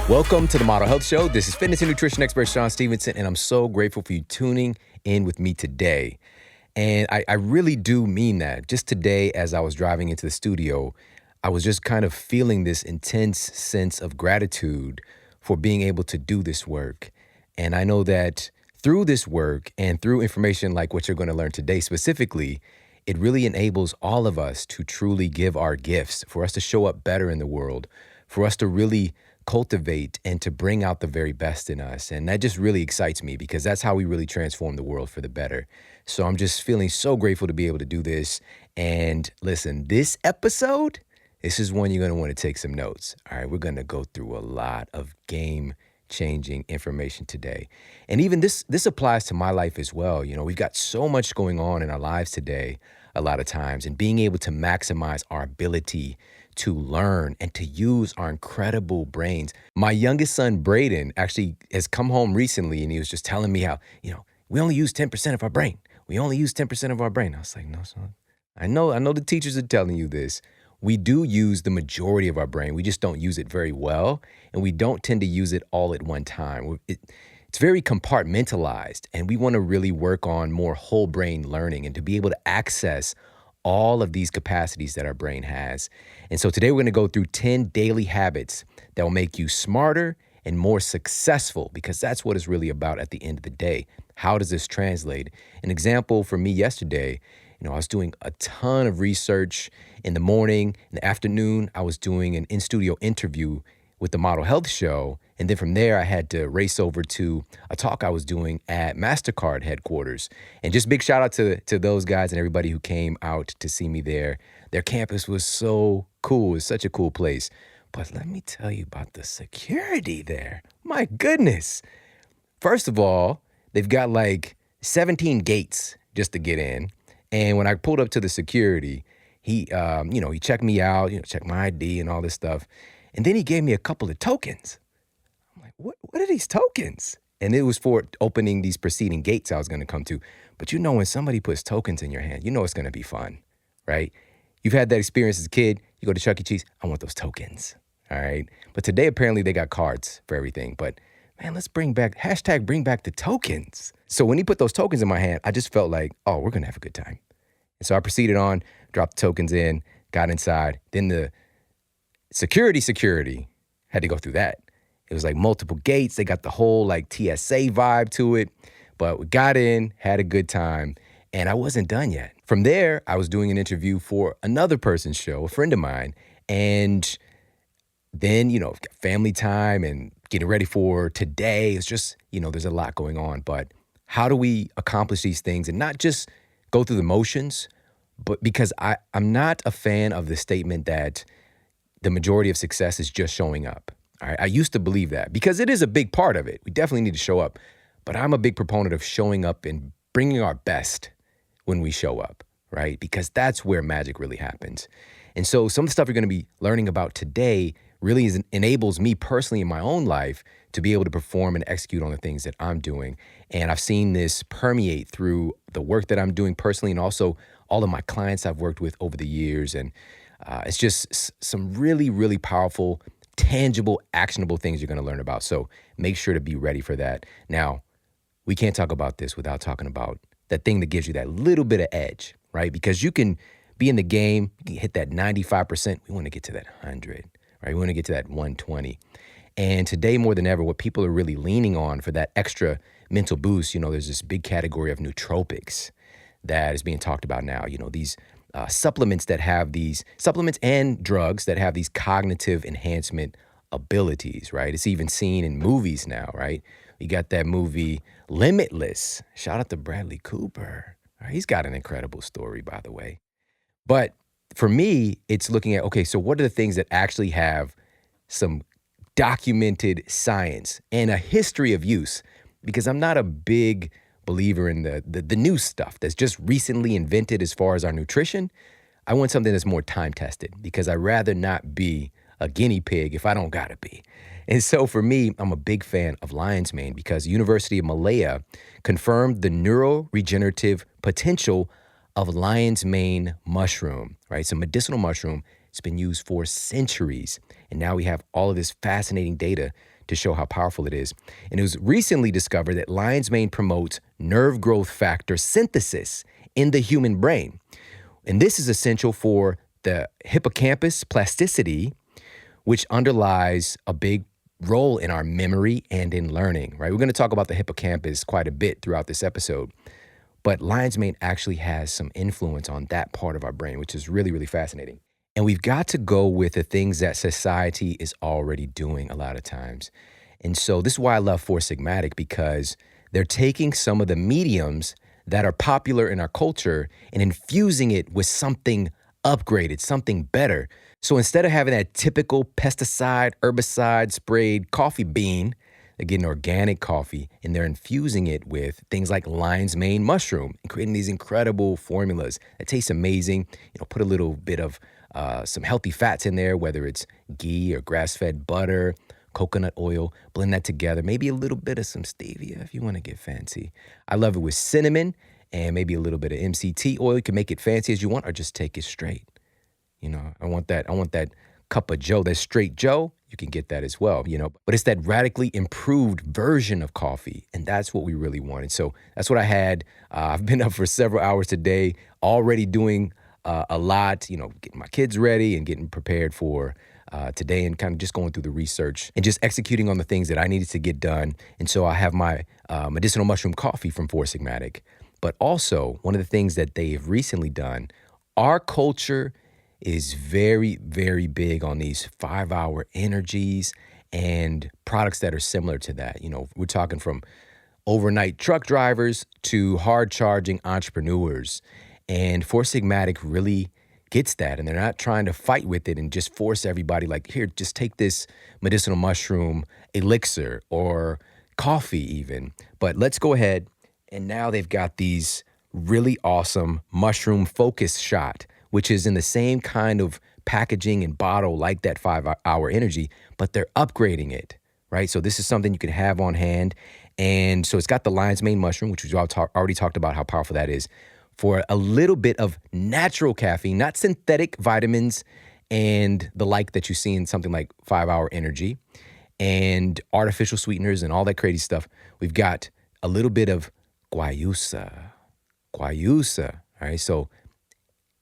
Welcome to the Model Health Show. This is fitness and nutrition expert Shawn Stevenson, and I'm so grateful for you tuning in with me today. And I really do mean that. Just today, as I was driving into the studio, I was just kind of feeling this intense sense of gratitude for being able to do this work. And I know that through this work and through information like what you're going to learn today specifically, it really enables all of us to truly give our gifts, for us to show up better in the world, for us to really cultivate and to bring out the very best in us. And that just really excites me because that's how we really transform the world for the better. So I'm just feeling so grateful to be able to do this. And listen, this episode, this is one you're going to want to take some notes. All right, we're going to go through a lot of game-changing information today. And even this applies to my life as well. You know, we've got so much going on in our lives today a lot of times, and being able to maximize our ability to learn and to use our incredible brains. My youngest son, Braden, actually has come home recently, and he was just telling me how, we only use 10% of our brain. We only use 10% of our brain. I was like, no, son. I know the teachers are telling you this. We do use the majority of our brain. We just don't use it very well, and we don't tend to use it all at one time. It's very compartmentalized, and we want to really work on more whole brain learning and to be able to access all of these capacities that our brain has. And so today we're going to go through 10 daily habits that will make you smarter and more successful, because that's what it's really about at the end of the day. How does this translate? An example for me yesterday, I was doing a ton of research in the morning. In the afternoon, I was doing an in-studio interview with the Model Health Show. And then from there, I had to race over to a talk I was doing at MasterCard headquarters. And just big shout out to those guys and everybody who came out to see me there. Their campus was so cool. It's such a cool place. But let me tell you about the security there. My goodness. First of all, they've got like 17 gates just to get in. And when I pulled up to the security, he checked me out, checked my ID and all this stuff. And then he gave me a couple of tokens. I'm like, what are these tokens? And it was for opening these preceding gates I was going to come to. But when somebody puts tokens in your hand, it's going to be fun, right? You've had that experience as a kid. You go to Chuck E. Cheese, I want those tokens, all right? But today, apparently, they got cards for everything. But man, let's bring back the tokens. So when he put those tokens in my hand, I just felt like, oh, we're going to have a good time. And so I proceeded on, dropped the tokens in, got inside. Then the security had to go through that. It was like multiple gates. They got the whole like TSA vibe to it. But we got in, had a good time, and I wasn't done yet. From there, I was doing an interview for another person's show, a friend of mine. And then, family time and getting ready for today. It's just, there's a lot going on. But how do we accomplish these things and not just go through the motions? But because I'm not a fan of the statement that the majority of success is just showing up. All right? I used to believe that because it is a big part of it. We definitely need to show up. But I'm a big proponent of showing up and bringing our best when we show up, right? Because that's where magic really happens. And so some of the stuff you're going to be learning about today really enables me personally in my own life to be able to perform and execute on the things that I'm doing. And I've seen this permeate through the work that I'm doing personally and also all of my clients I've worked with over the years. And it's just some really, really powerful, tangible, actionable things you're going to learn about. So make sure to be ready for that. Now, we can't talk about this without talking about that thing that gives you that little bit of edge, right? Because you can be in the game, you can hit that 95%. We want to get to that 100, right? We want to get to that 120. And today, more than ever, what people are really leaning on for that extra mental boost, there's this big category of nootropics that is being talked about now. These supplements and drugs that have these cognitive enhancement abilities, right? It's even seen in movies now, right? We got that movie Limitless. Shout out to Bradley Cooper. He's got an incredible story, by the way. But for me, it's looking at, okay, so what are the things that actually have some documented science and a history of use? Because I'm not a big believer in the new stuff that's just recently invented as far as our nutrition. I want something that's more time-tested because I'd rather not be a guinea pig if I don't gotta be. And so for me, I'm a big fan of lion's mane because University of Malaya confirmed the neuroregenerative potential of lion's mane mushroom, right? It's a medicinal mushroom. It's been used for centuries. And now we have all of this fascinating data to show how powerful it is. And it was recently discovered that lion's mane promotes nerve growth factor synthesis in the human brain. And this is essential for the hippocampus plasticity, which underlies a big role in our memory and in learning, right? We're going to talk about the hippocampus quite a bit throughout this episode, but lion's mane actually has some influence on that part of our brain, which is really, really fascinating. And we've got to go with the things that society is already doing a lot of times. And so this is why I love Four Sigmatic, because they're taking some of the mediums that are popular in our culture and infusing it with something upgraded, something better. So instead of having that typical pesticide, herbicide sprayed coffee bean, they're getting organic coffee and they're infusing it with things like lion's mane mushroom and creating these incredible formulas that taste amazing. Put a little bit of some healthy fats in there, whether it's ghee or grass-fed butter, coconut oil, blend that together. Maybe a little bit of some stevia if you want to get fancy. I love it with cinnamon and maybe a little bit of MCT oil. You can make it fancy as you want or just take it straight. I want that cup of Joe, that straight Joe. You can get that as well, but it's that radically improved version of coffee. And that's what we really wanted. So that's what I had. I've been up for several hours today, already doing a lot, getting my kids ready and getting prepared for today and kind of just going through the research and just executing on the things that I needed to get done. And so I have my medicinal mushroom coffee from Four Sigmatic. But also one of the things that they have recently done, our culture is very, very big on these 5-hour energies and products that are similar to that. We're talking from overnight truck drivers to hard charging entrepreneurs. And Four Sigmatic really gets that. And they're not trying to fight with it and just force everybody like, here, just take this medicinal mushroom elixir or coffee even. But let's go ahead. And now they've got these really awesome mushroom focus shot, which is in the same kind of packaging and bottle like that 5-hour energy, but they're upgrading it, right? So this is something you can have on hand. And so it's got the lion's mane mushroom, which we've already talked about how powerful that is, for a little bit of natural caffeine, not synthetic vitamins and the like that you see in something like 5-hour energy and artificial sweeteners and all that crazy stuff. We've got a little bit of guayusa, all right? So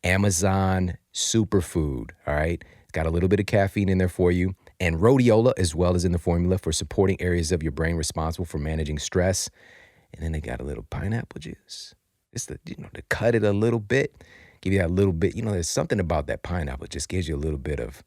Amazon superfood, all right? It's got a little bit of caffeine in there for you. And rhodiola as well as in the formula for supporting areas of your brain responsible for managing stress. And then they got a little pineapple juice. It's to cut it a little bit, give you that little bit. There's something about that pineapple. It just gives you a little bit of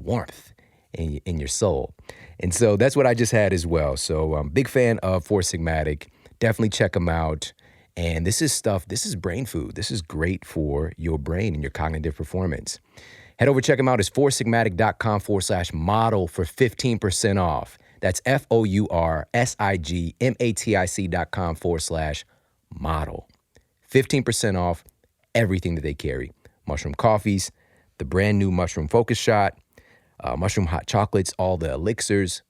warmth in your soul. And so that's what I just had as well. So I'm a big fan of Four Sigmatic. Definitely check them out. And this is brain food. This is great for your brain and your cognitive performance. Head over, check them out. It's foursigmatic.com/model for 15% off. That's foursigmatic.com/model. 15% off everything that they carry. Mushroom coffees, the brand new mushroom focus shot, mushroom hot chocolates, all the elixirs.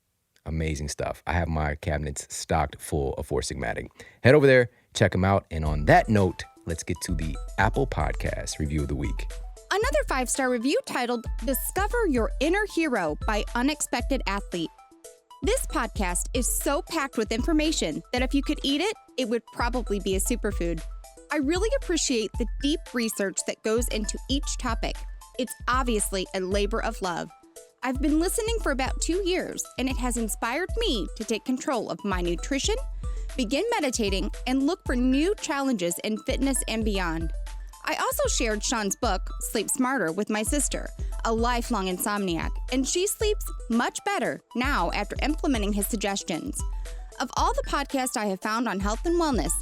Amazing stuff. I have my cabinets stocked full of Four Sigmatic. Head over there, check them out. And on that note, let's get to the Apple Podcast Review of the Week. Another 5-star review titled Discover Your Inner Hero by Unexpected Athlete. This podcast is so packed with information that if you could eat it, it would probably be a superfood. I really appreciate the deep research that goes into each topic. It's obviously a labor of love. I've been listening for about 2 years, and it has inspired me to take control of my nutrition, begin meditating, and look for new challenges in fitness and beyond. I also shared Shawn's book, Sleep Smarter, with my sister, a lifelong insomniac, and she sleeps much better now after implementing his suggestions. Of all the podcasts I have found on health and wellness,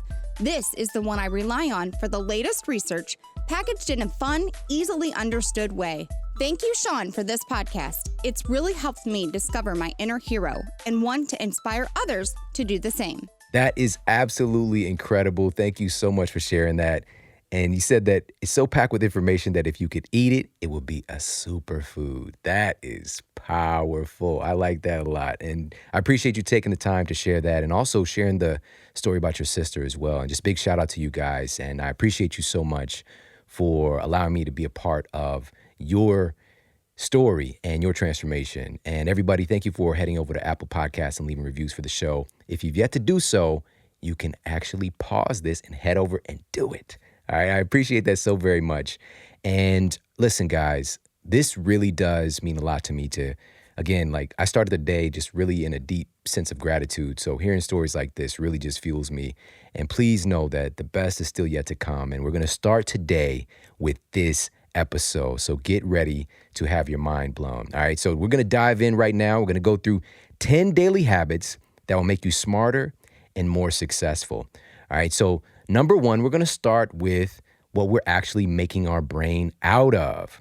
this is the one I rely on for the latest research, packaged in a fun, easily understood way. Thank you, Shawn, for this podcast. It's really helped me discover my inner hero and want to inspire others to do the same. That is absolutely incredible. Thank you so much for sharing that. And you said that it's so packed with information that if you could eat it, it would be a superfood. That is powerful. I like that a lot. And I appreciate you taking the time to share that and also sharing the story about your sister as well. And just big shout out to you guys. And I appreciate you so much for allowing me to be a part of your story and your transformation. And everybody, thank you for heading over to Apple Podcasts and leaving reviews for the show. If you've yet to do so, you can actually pause this and head over and do it. All right, I appreciate that so very much. And listen, guys, this really does mean a lot to me to, again, like I started the day just really in a deep sense of gratitude. So hearing stories like this really just fuels me. And please know that the best is still yet to come. And we're going to start today with this episode. So get ready to have your mind blown. All right, so we're going to dive in right now. We're going to go through 10 daily habits that will make you smarter and more successful. All right, so number one, we're going to start with what we're actually making our brain out of.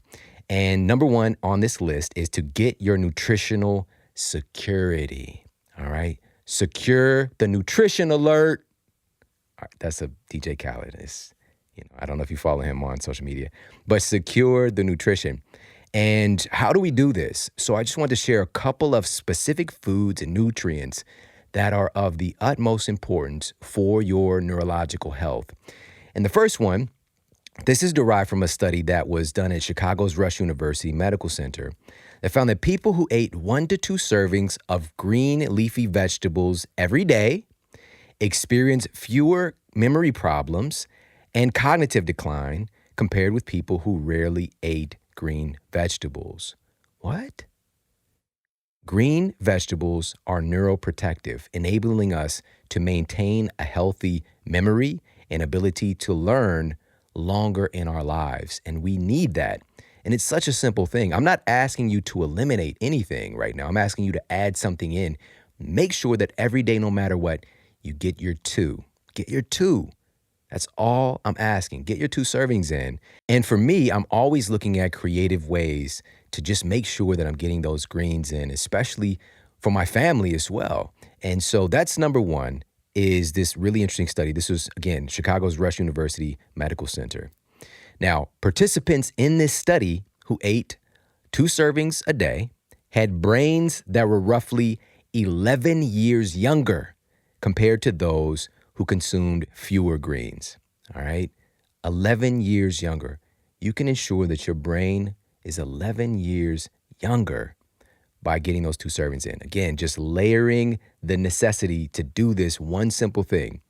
And number one on this list is to get your nutritional security. All right, secure the nutrition alert. All right, that's a DJ Khaled. I don't know if you follow him on social media, but secure the nutrition. And how do we do this? So I just want to share a couple of specific foods and nutrients that are of the utmost importance for your neurological health. And the first one, this is derived from a study that was done at Chicago's Rush University Medical Center that found that people who ate 1 to 2 servings of green leafy vegetables every day experienced fewer memory problems and cognitive decline compared with people who rarely ate green vegetables. What? Green vegetables are neuroprotective, enabling us to maintain a healthy memory and ability to learn longer in our lives. And we need that. And it's such a simple thing. I'm not asking you to eliminate anything right now. I'm asking you to add something in. Make sure that every day, no matter what, you get your 2. Get your 2. That's all I'm asking. Get your 2 servings in. And for me, I'm always looking at creative ways to just make sure that I'm getting those greens in, especially for my family as well. And so that's number one, is this really interesting study. This was, again, Chicago's Rush University Medical Center. Now, participants in this study who ate 2 servings a day had brains that were roughly 11 years younger compared to those who consumed fewer greens. All right, 11 years younger. You can ensure that your brain is 11 years younger by getting those 2 servings in. Again, just layering the necessity to do this one simple thing.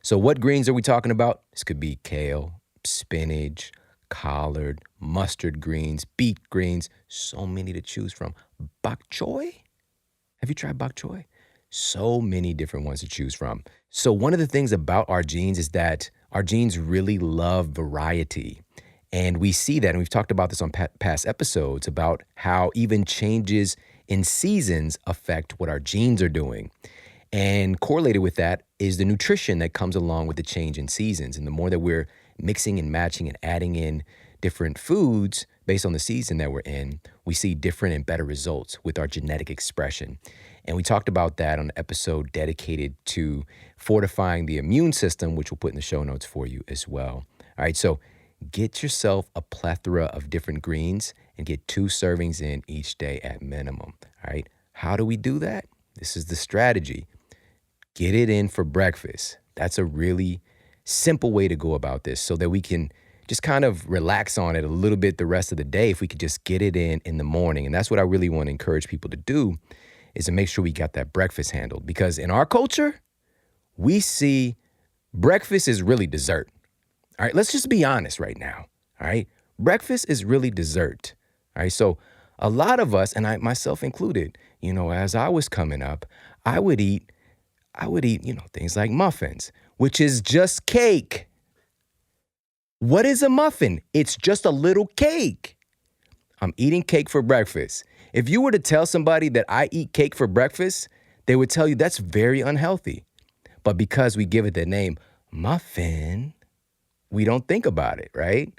So what greens are we talking about? This could be kale, spinach, collard, mustard greens, beet greens, so many to choose from. Bok choy? Have you tried bok choy? So many different ones to choose from. So one of the things about our genes is that our genes really love variety. And we see that, and we've talked about this on past episodes, about how even changes in seasons affect what our genes are doing. And correlated with that is the nutrition that comes along with the change in seasons. And the more that we're mixing and matching and adding in different foods based on the season that we're in, we see different and better results with our genetic expression. And we talked about that on an episode dedicated to fortifying the immune system, which we'll put in the show notes for you as well. All right, so get yourself a plethora of different greens and get 2 servings in each day at minimum. All right, how do we do that? This is the strategy. Get it in for breakfast. That's a really simple way to go about this so that we can just kind of relax on it a little bit the rest of the day if we could just get it in the morning. And that's what I really want to encourage people to do, is to make sure we got that breakfast handled. Because in our culture, we see breakfast is really dessert. All right, let's just be honest right now. All right, breakfast is really dessert. All right, so a lot of us, and I myself included, as I was coming up, I would eat, things like muffins, which is just cake. What is a muffin? It's just a little cake. I'm eating cake for breakfast. If you were to tell somebody that I eat cake for breakfast, they would tell you that's very unhealthy. But because we give it the name muffin, we don't think about it, right?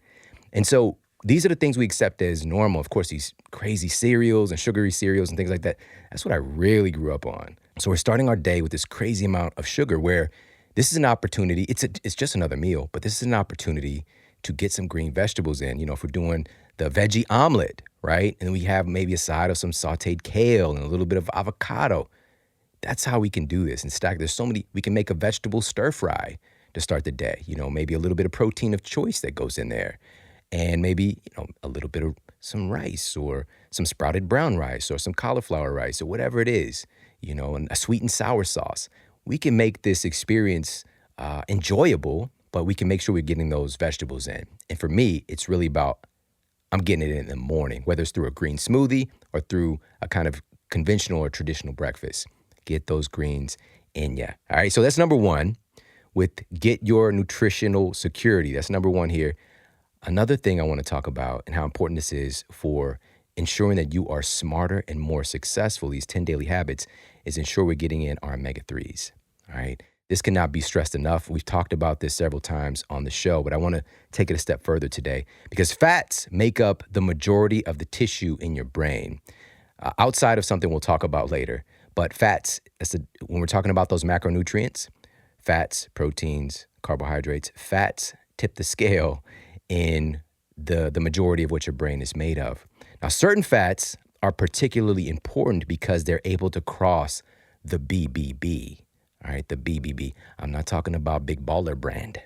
And so these are the things we accept as normal. Of course, these crazy cereals and sugary cereals and things like that, that's what I really grew up on. So we're starting our day with this crazy amount of sugar where this is an opportunity. It's just another meal, but this is an opportunity to get some green vegetables in. If we're doing the veggie omelet, right? And we have maybe a side of some sauteed kale and a little bit of avocado. That's how we can do this and stack. There's so many. We can make a vegetable stir fry to start the day. Maybe a little bit of protein of choice that goes in there. And maybe, a little bit of some rice or some sprouted brown rice or some cauliflower rice or whatever it is, and a sweet and sour sauce. We can make this experience enjoyable, but we can make sure we're getting those vegetables in. And for me, it's really about I'm getting it in the morning, whether it's through a green smoothie or through a kind of conventional or traditional breakfast. Get those greens in ya. All right, so that's number one with get your nutritional security. That's number one here. Another thing I want to talk about and how important this is for ensuring that you are smarter and more successful, these 10 daily habits, is ensure we're getting in our omega-3s. All right. This cannot be stressed enough. We've talked about this several times on the show, but I want to take it a step further today because fats make up the majority of the tissue in your brain, outside of something we'll talk about later. But fats, when we're talking about those macronutrients, fats, proteins, carbohydrates, fats tip the scale in the majority of what your brain is made of. Now, certain fats are particularly important because they're able to cross the BBB. All right, the BBB. I'm not talking about Big Baller Brand.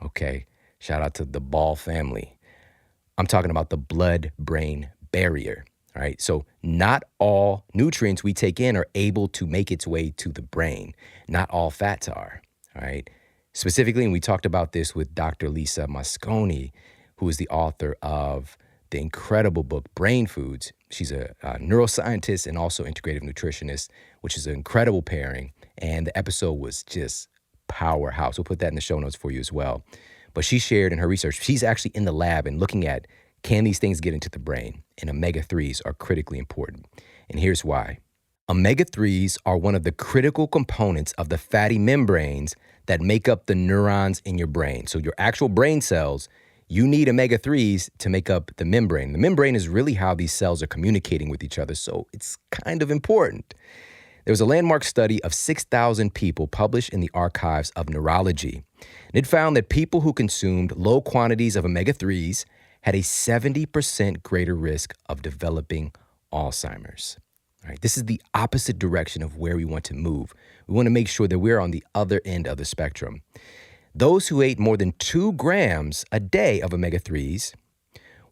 Okay, shout out to the Ball family. I'm talking about the blood-brain barrier. All right, so not all nutrients we take in are able to make its way to the brain. Not all fats are. All right, specifically, and we talked about this with Dr. Lisa Mosconi, who is the author of the incredible book, Brain Foods. She's a neuroscientist and also integrative nutritionist, which is an incredible pairing. And the episode was just powerhouse. We'll put that in the show notes for you as well. But she shared in her research, she's actually in the lab and looking at, can these things get into the brain? And omega-3s are critically important. And here's why. Omega-3s are one of the critical components of the fatty membranes that make up the neurons in your brain. So your actual brain cells, you need omega-3s to make up the membrane. The membrane is really how these cells are communicating with each other, so it's kind of important. There was a landmark study of 6,000 people published in the Archives of Neurology. And it found that people who consumed low quantities of omega-3s had a 70% greater risk of developing Alzheimer's. All right, this is the opposite direction of where we want to move. We want to make sure that we're on the other end of the spectrum. Those who ate more than 2 grams a day of omega-3s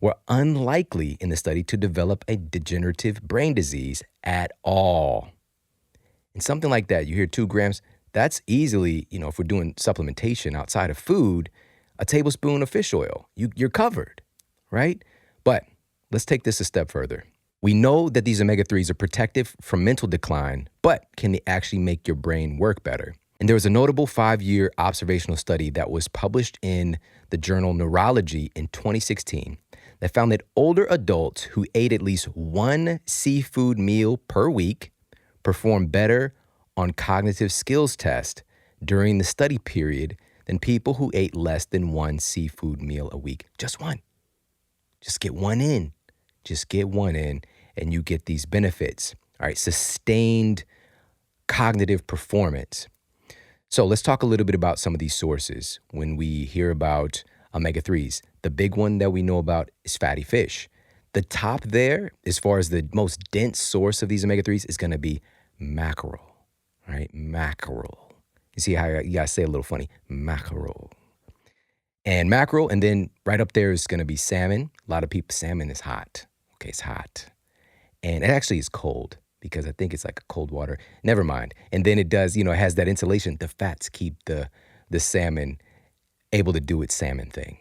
were unlikely in the study to develop a degenerative brain disease at all. And something like that, you hear 2 grams, that's easily, if we're doing supplementation outside of food, a tablespoon of fish oil. You're covered, right? But let's take this a step further. We know that these omega-3s are protective from mental decline, but can they actually make your brain work better? And there was a notable 5-year observational study that was published in the journal Neurology in 2016 that found that older adults who ate at least 1 seafood meal per week performed better on cognitive skills tests during the study period than people who ate less than 1 seafood meal a week. Just one. Just get one in. Just get one in and you get these benefits. All right, sustained cognitive performance. So let's talk a little bit about some of these sources when we hear about omega-3s. The big one that we know about is fatty fish. The top there, as far as the most dense source of these omega-3s, is going to be mackerel, right? Mackerel. You see how you guys say a little funny? Mackerel. And mackerel, and then right up there is going to be salmon. A lot of people, salmon is hot. Okay, it's hot. And it actually is cold, because I think it's like a cold water. Never mind. And then it does, it has that insulation. The fats keep the salmon able to do its salmon thing.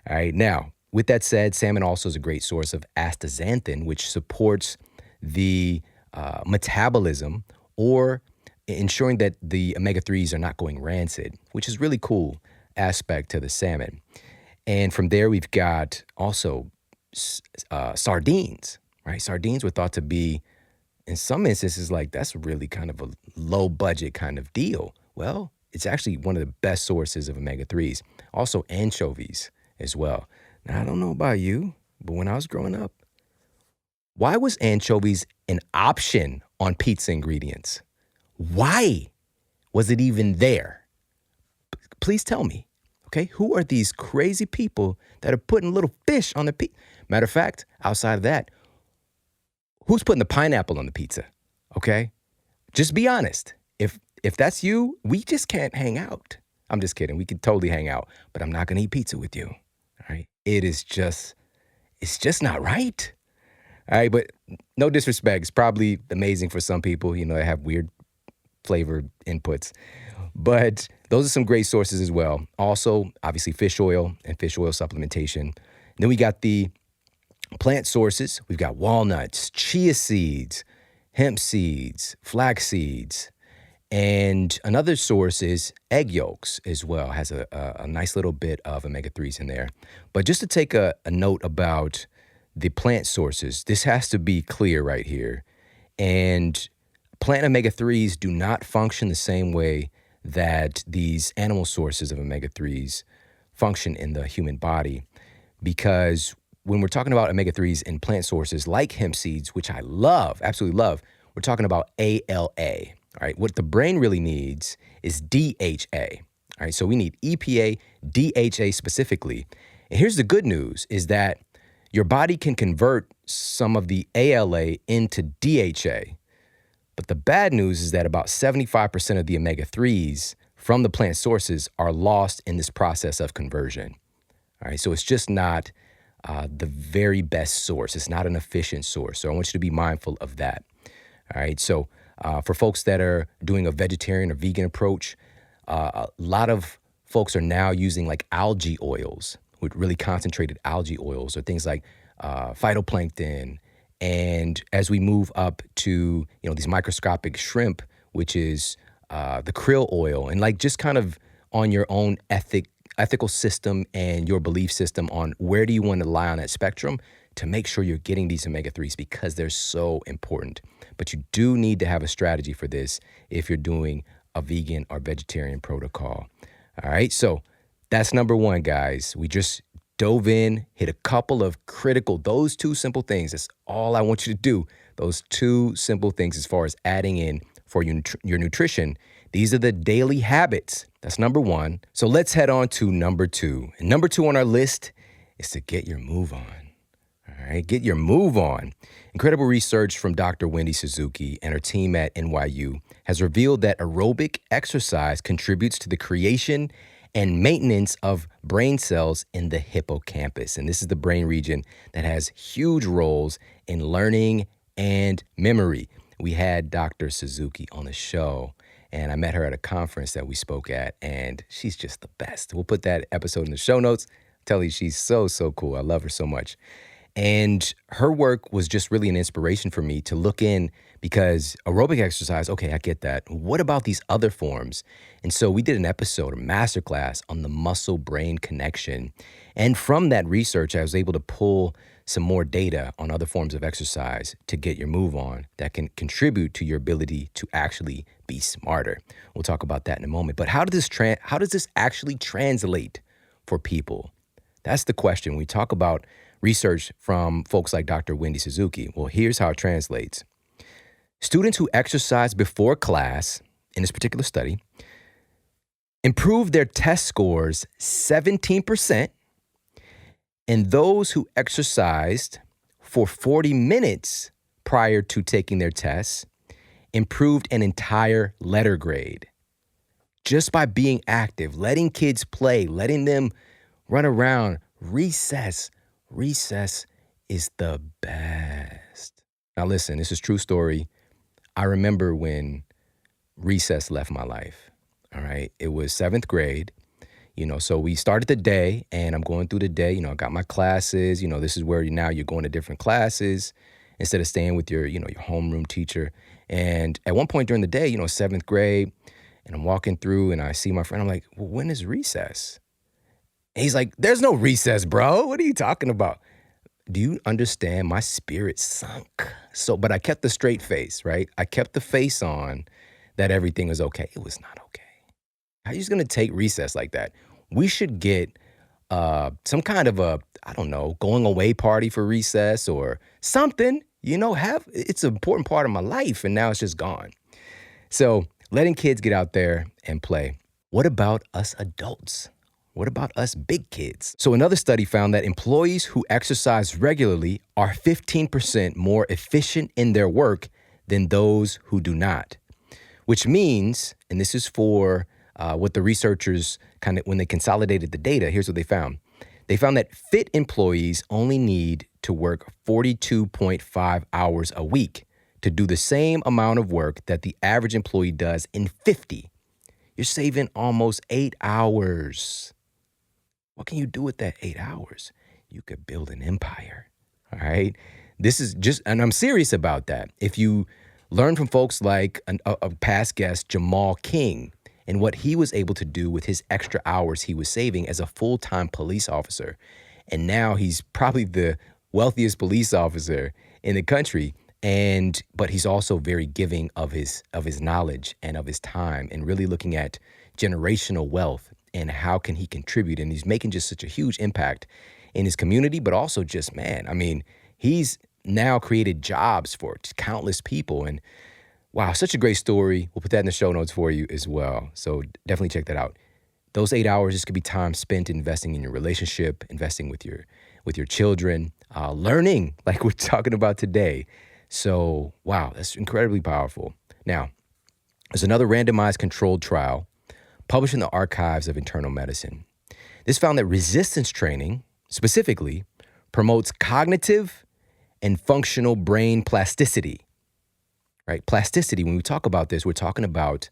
All right. Now, with that said, salmon also is a great source of astaxanthin, which supports the metabolism or ensuring that the omega-3s are not going rancid, which is really cool aspect to the salmon. And from there, we've got also sardines, right? Sardines were thought to be, in some instances, like that's really kind of a low budget kind of deal. Well, it's actually one of the best sources of omega-3s. Also anchovies as well. Now, I don't know about you, but when I was growing up, why was anchovies an option on pizza ingredients? Why was it even there? Please tell me, okay? Who are these crazy people that are putting little fish on the pizza? Matter of fact, outside of that, who's putting the pineapple on the pizza, okay? Just be honest. If that's you, we just can't hang out. I'm just kidding. We could totally hang out, but I'm not going to eat pizza with you, all right? It is just, it's just not right. All right, but no disrespect. It's probably amazing for some people. They have weird flavored inputs. But those are some great sources as well. Also, obviously, fish oil and fish oil supplementation. Then we got the plant sources. We've got walnuts, chia seeds, hemp seeds, flax seeds. And another source is egg yolks as well. Has a nice little bit of omega-3s in there. But just to take a note about the plant sources, this has to be clear right here. And plant omega-3s do not function the same way that these animal sources of omega-3s function in the human body. Because when we're talking about omega-3s in plant sources like hemp seeds, which I love, absolutely love, we're talking about ALA. All right, what the brain really needs is DHA. All right, so we need EPA, DHA specifically. And here's the good news is that your body can convert some of the ALA into DHA. But the bad news is that about 75% of the omega-3s from the plant sources are lost in this process of conversion. All right, so it's just not the very best source. It's not an efficient source. So I want you to be mindful of that. All right, so for folks that are doing a vegetarian or vegan approach, a lot of folks are now using like algae oils, with really concentrated algae oils, or things like phytoplankton. And as we move up to these microscopic shrimp, which is the krill oil, and like just kind of on your own ethical system and your belief system on where do you want to lie on that spectrum to make sure you're getting these omega-3s, because they're so important. But you do need to have a strategy for this if you're doing a vegan or vegetarian protocol. All right, so that's number one, guys. We just dove in, hit a couple of those two simple things. That's all I want you to do. Those two simple things as far as adding in for your nutrition. These are the daily habits. That's number one. So let's head on to number two. And number two on our list is to get your move on. All right, get your move on. Incredible research from Dr. Wendy Suzuki and her team at NYU has revealed that aerobic exercise contributes to the creation and maintenance of brain cells in the hippocampus. And this is the brain region that has huge roles in learning and memory. We had Dr. Suzuki on the show, and I met her at a conference that we spoke at, and she's just the best. We'll put that episode in the show notes. Tell you she's so cool. I love her so much. And her work was just really an inspiration for me to look in, because aerobic exercise, okay, I get that. What about these other forms? And so we did an episode, a masterclass on the muscle-brain connection. And from that research, I was able to pull some more data on other forms of exercise to get your move on that can contribute to your ability to actually be smarter. We'll talk about that in a moment. But how does this actually translate for people? That's the question. We talk about research from folks like Dr. Wendy Suzuki. Well, here's how it translates. Students who exercise before class in this particular study improved their test scores 17%, and those who exercised for 40 minutes prior to taking their tests improved an entire letter grade. Just by being active, letting kids play, letting them run around, recess is the best. Now listen, this is a true story. I remember when recess left my life, all right? It was 7th grade, so we started the day, and I'm going through the day, I got my classes, this is where now you're going to different classes instead of staying with your homeroom teacher. And at one point during the day, 7th grade, and I'm walking through and I see my friend, I'm like, well, when is recess? And he's like, there's no recess, bro. What are you talking about? Do you understand? My spirit sunk. But I kept the straight face, right? I kept the face on that everything was okay. It was not okay. How are you just going to take recess like that? We should get some kind of going away party for recess or something, it's an important part of my life, and now it's just gone. So letting kids get out there and play. What about us adults? What about us big kids? So another study found that employees who exercise regularly are 15% more efficient in their work than those who do not, which means, and this is for what the researchers when they consolidated the data, here's what they found. They found that fit employees only need to work 42.5 hours a week to do the same amount of work that the average employee does in 50. You're saving almost 8 hours. What can you do with that 8 hours? You could build an empire, all right? This is just, and I'm serious about that. If you learn from folks like a past guest, Jamal King, and what he was able to do with his extra hours he was saving as a full-time police officer. And now he's probably the wealthiest police officer in the country. But he's also very giving of his knowledge and of his time, and really looking at generational wealth and how can he contribute. And he's making just such a huge impact in his community, but also just, man, I mean, he's now created jobs for countless people. And wow, such a great story. We'll put that in the show notes for you as well. So definitely check that out. Those 8 hours, this could be time spent investing in your relationship, investing with your children, learning like we're talking about today. So, wow, that's incredibly powerful. Now, there's another randomized controlled trial published in the Archives of Internal Medicine. This found that resistance training, specifically, promotes cognitive and functional brain plasticity, right? Plasticity, when we talk about this, we're talking about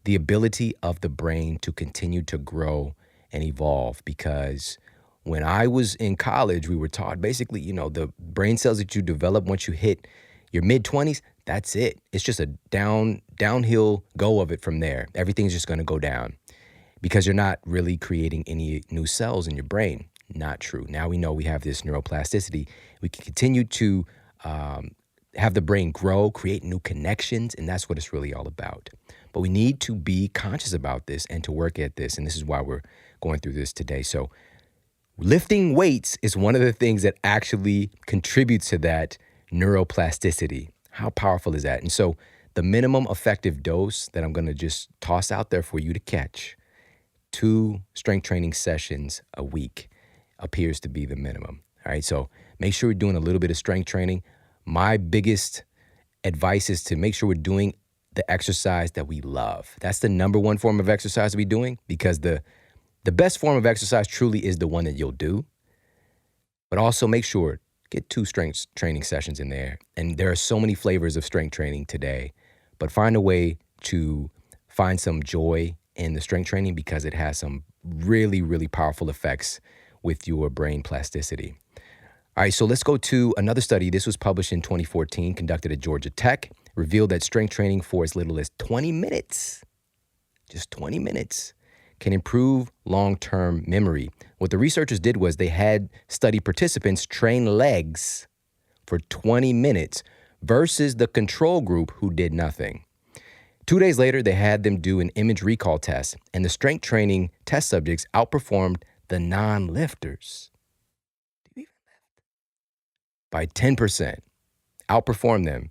the ability of the brain to continue to grow and evolve. Because when I was in college, we were taught basically, the brain cells that you develop once you hit your mid-20s, that's it. It's just a downhill go of it from there. Everything's just going to go down because you're not really creating any new cells in your brain. Not true. Now we know we have this neuroplasticity. We can continue to have the brain grow, create new connections, and that's what it's really all about. But we need to be conscious about this and to work at this, and this is why we're going through this today. So lifting weights is one of the things that actually contributes to that neuroplasticity. How powerful is that? And so the minimum effective dose that I'm going to just toss out there for you to catch, 2 strength training sessions a week appears to be the minimum. All right. So make sure we're doing a little bit of strength training. My biggest advice is to make sure we're doing the exercise that we love. That's the number one form of exercise to be doing, because the best form of exercise truly is the one that you'll do. But also make sure, get 2 strength training sessions in there. And there are so many flavors of strength training today, but find a way to find some joy in the strength training because it has some really, really powerful effects with your brain plasticity. All right, so let's go to another study. This was published in 2014, conducted at Georgia Tech, revealed that strength training for as little as 20 minutes, just 20 minutes, can improve long-term memory. What the researchers did was they had study participants train legs for 20 minutes versus the control group who did nothing. 2 days later, they had them do an image recall test, and the strength training test subjects outperformed the non-lifters by 10%, outperformed them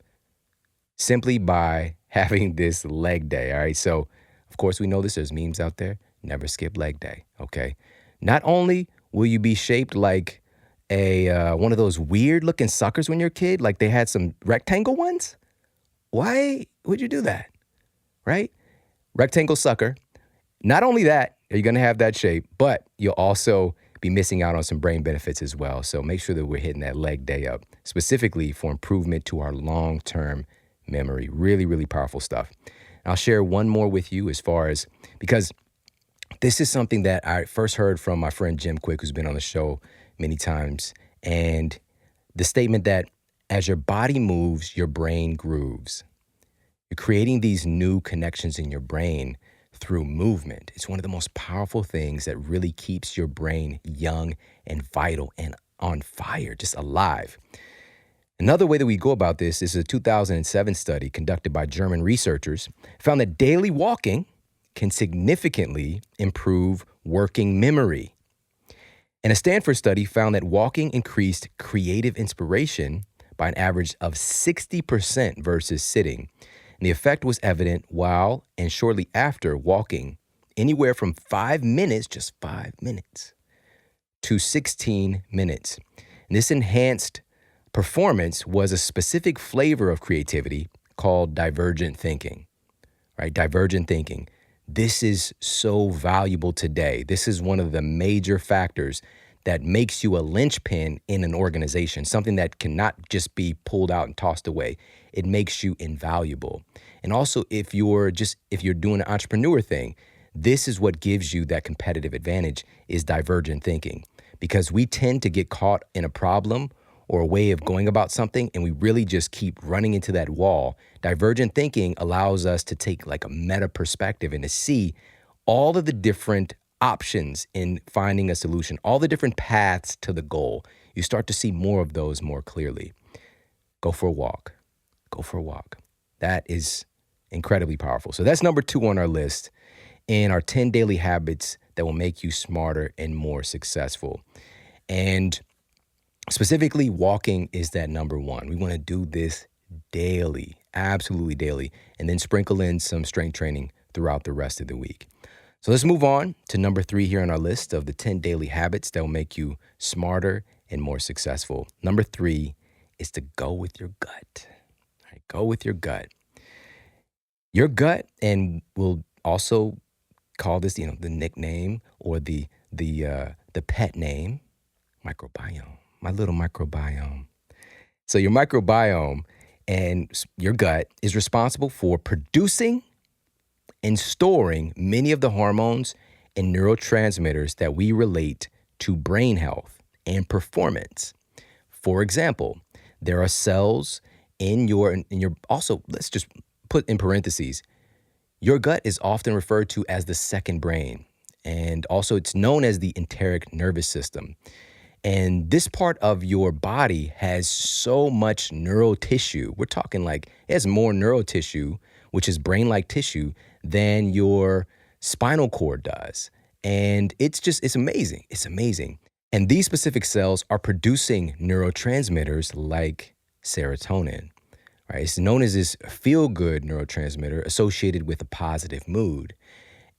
simply by having this leg day, all right? So, of course, we know this. There's memes out there. Never skip leg day, okay? Not only will you be shaped like one of those weird-looking suckers when you're a kid, like they had some rectangle ones. Why would you do that, right? Rectangle sucker. Not only that, are you going to have that shape, but you'll also be missing out on some brain benefits as well. So make sure that we're hitting that leg day up, specifically for improvement to our long-term memory. Really, really powerful stuff. I'll share one more with you because this is something that I first heard from my friend Jim Quick, who's been on the show many times. And the statement that as your body moves, your brain grooves. You're creating these new connections in your brain through movement. It's one of the most powerful things that really keeps your brain young and vital and on fire, just alive. Another way that we go about this is a 2007 study conducted by German researchers found that daily walking can significantly improve working memory. And a Stanford study found that walking increased creative inspiration by an average of 60% versus sitting. And the effect was evident while and shortly after walking, anywhere from 5 minutes, just 5 minutes, to 16 minutes. And this enhanced performance was a specific flavor of creativity called divergent thinking, right? Divergent thinking. This is so valuable today. This is one of the major factors that makes you a linchpin in an organization, something that cannot just be pulled out and tossed away. It makes you invaluable. And also, if you're doing an entrepreneur thing, this is what gives you that competitive advantage is divergent thinking, because we tend to get caught in a problem or a way of going about something, and we really just keep running into that wall. Divergent thinking allows us to take like a meta perspective and to see all of the different options in finding a solution, all the different paths to the goal. You start to see more of those more clearly. Go for a walk. Go for a walk. That is incredibly powerful. So that's number 2 on our list in our 10 daily habits that will make you smarter and more successful. And specifically, walking is that number 1. We want to do this daily, absolutely daily, and then sprinkle in some strength training throughout the rest of the week. So let's move on to number 3 here on our list of the 10 daily habits that will make you smarter and more successful. Number 3 is to go with your gut. All right, go with your gut. Your gut, and we'll also call this, the nickname or the pet name, microbiome, my little microbiome. So your microbiome and your gut is responsible for producing and storing many of the hormones and neurotransmitters that we relate to brain health and performance. For example, there are cells in your also, let's just put in parentheses, your gut is often referred to as the second brain, and also it's known as the enteric nervous system. And this part of your body has so much neural tissue. We're talking like it has more neural tissue, which is brain-like tissue, than your spinal cord does. And it's amazing. It's amazing. And these specific cells are producing neurotransmitters like serotonin, right? It's known as this feel-good neurotransmitter associated with a positive mood.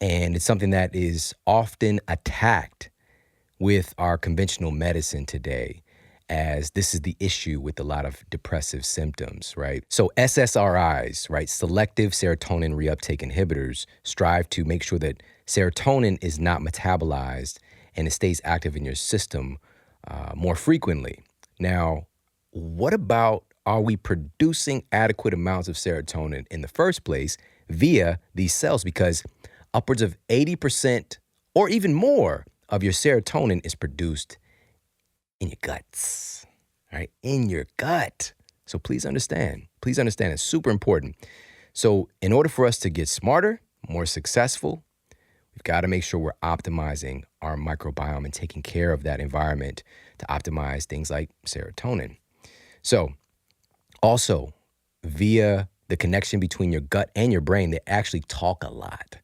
And it's something that is often attacked with our conventional medicine today, as this is the issue with a lot of depressive symptoms, right? So SSRIs, right, selective serotonin reuptake inhibitors, strive to make sure that serotonin is not metabolized and it stays active in your system more frequently. Now, what about, are we producing adequate amounts of serotonin in the first place via these cells? Because upwards of 80% or even more of your serotonin is produced in your guts, right? In your gut. So please understand, it's super important. So in order for us to get smarter, more successful, we've got to make sure we're optimizing our microbiome and taking care of that environment to optimize things like serotonin. So also via the connection between your gut and your brain, they actually talk a lot.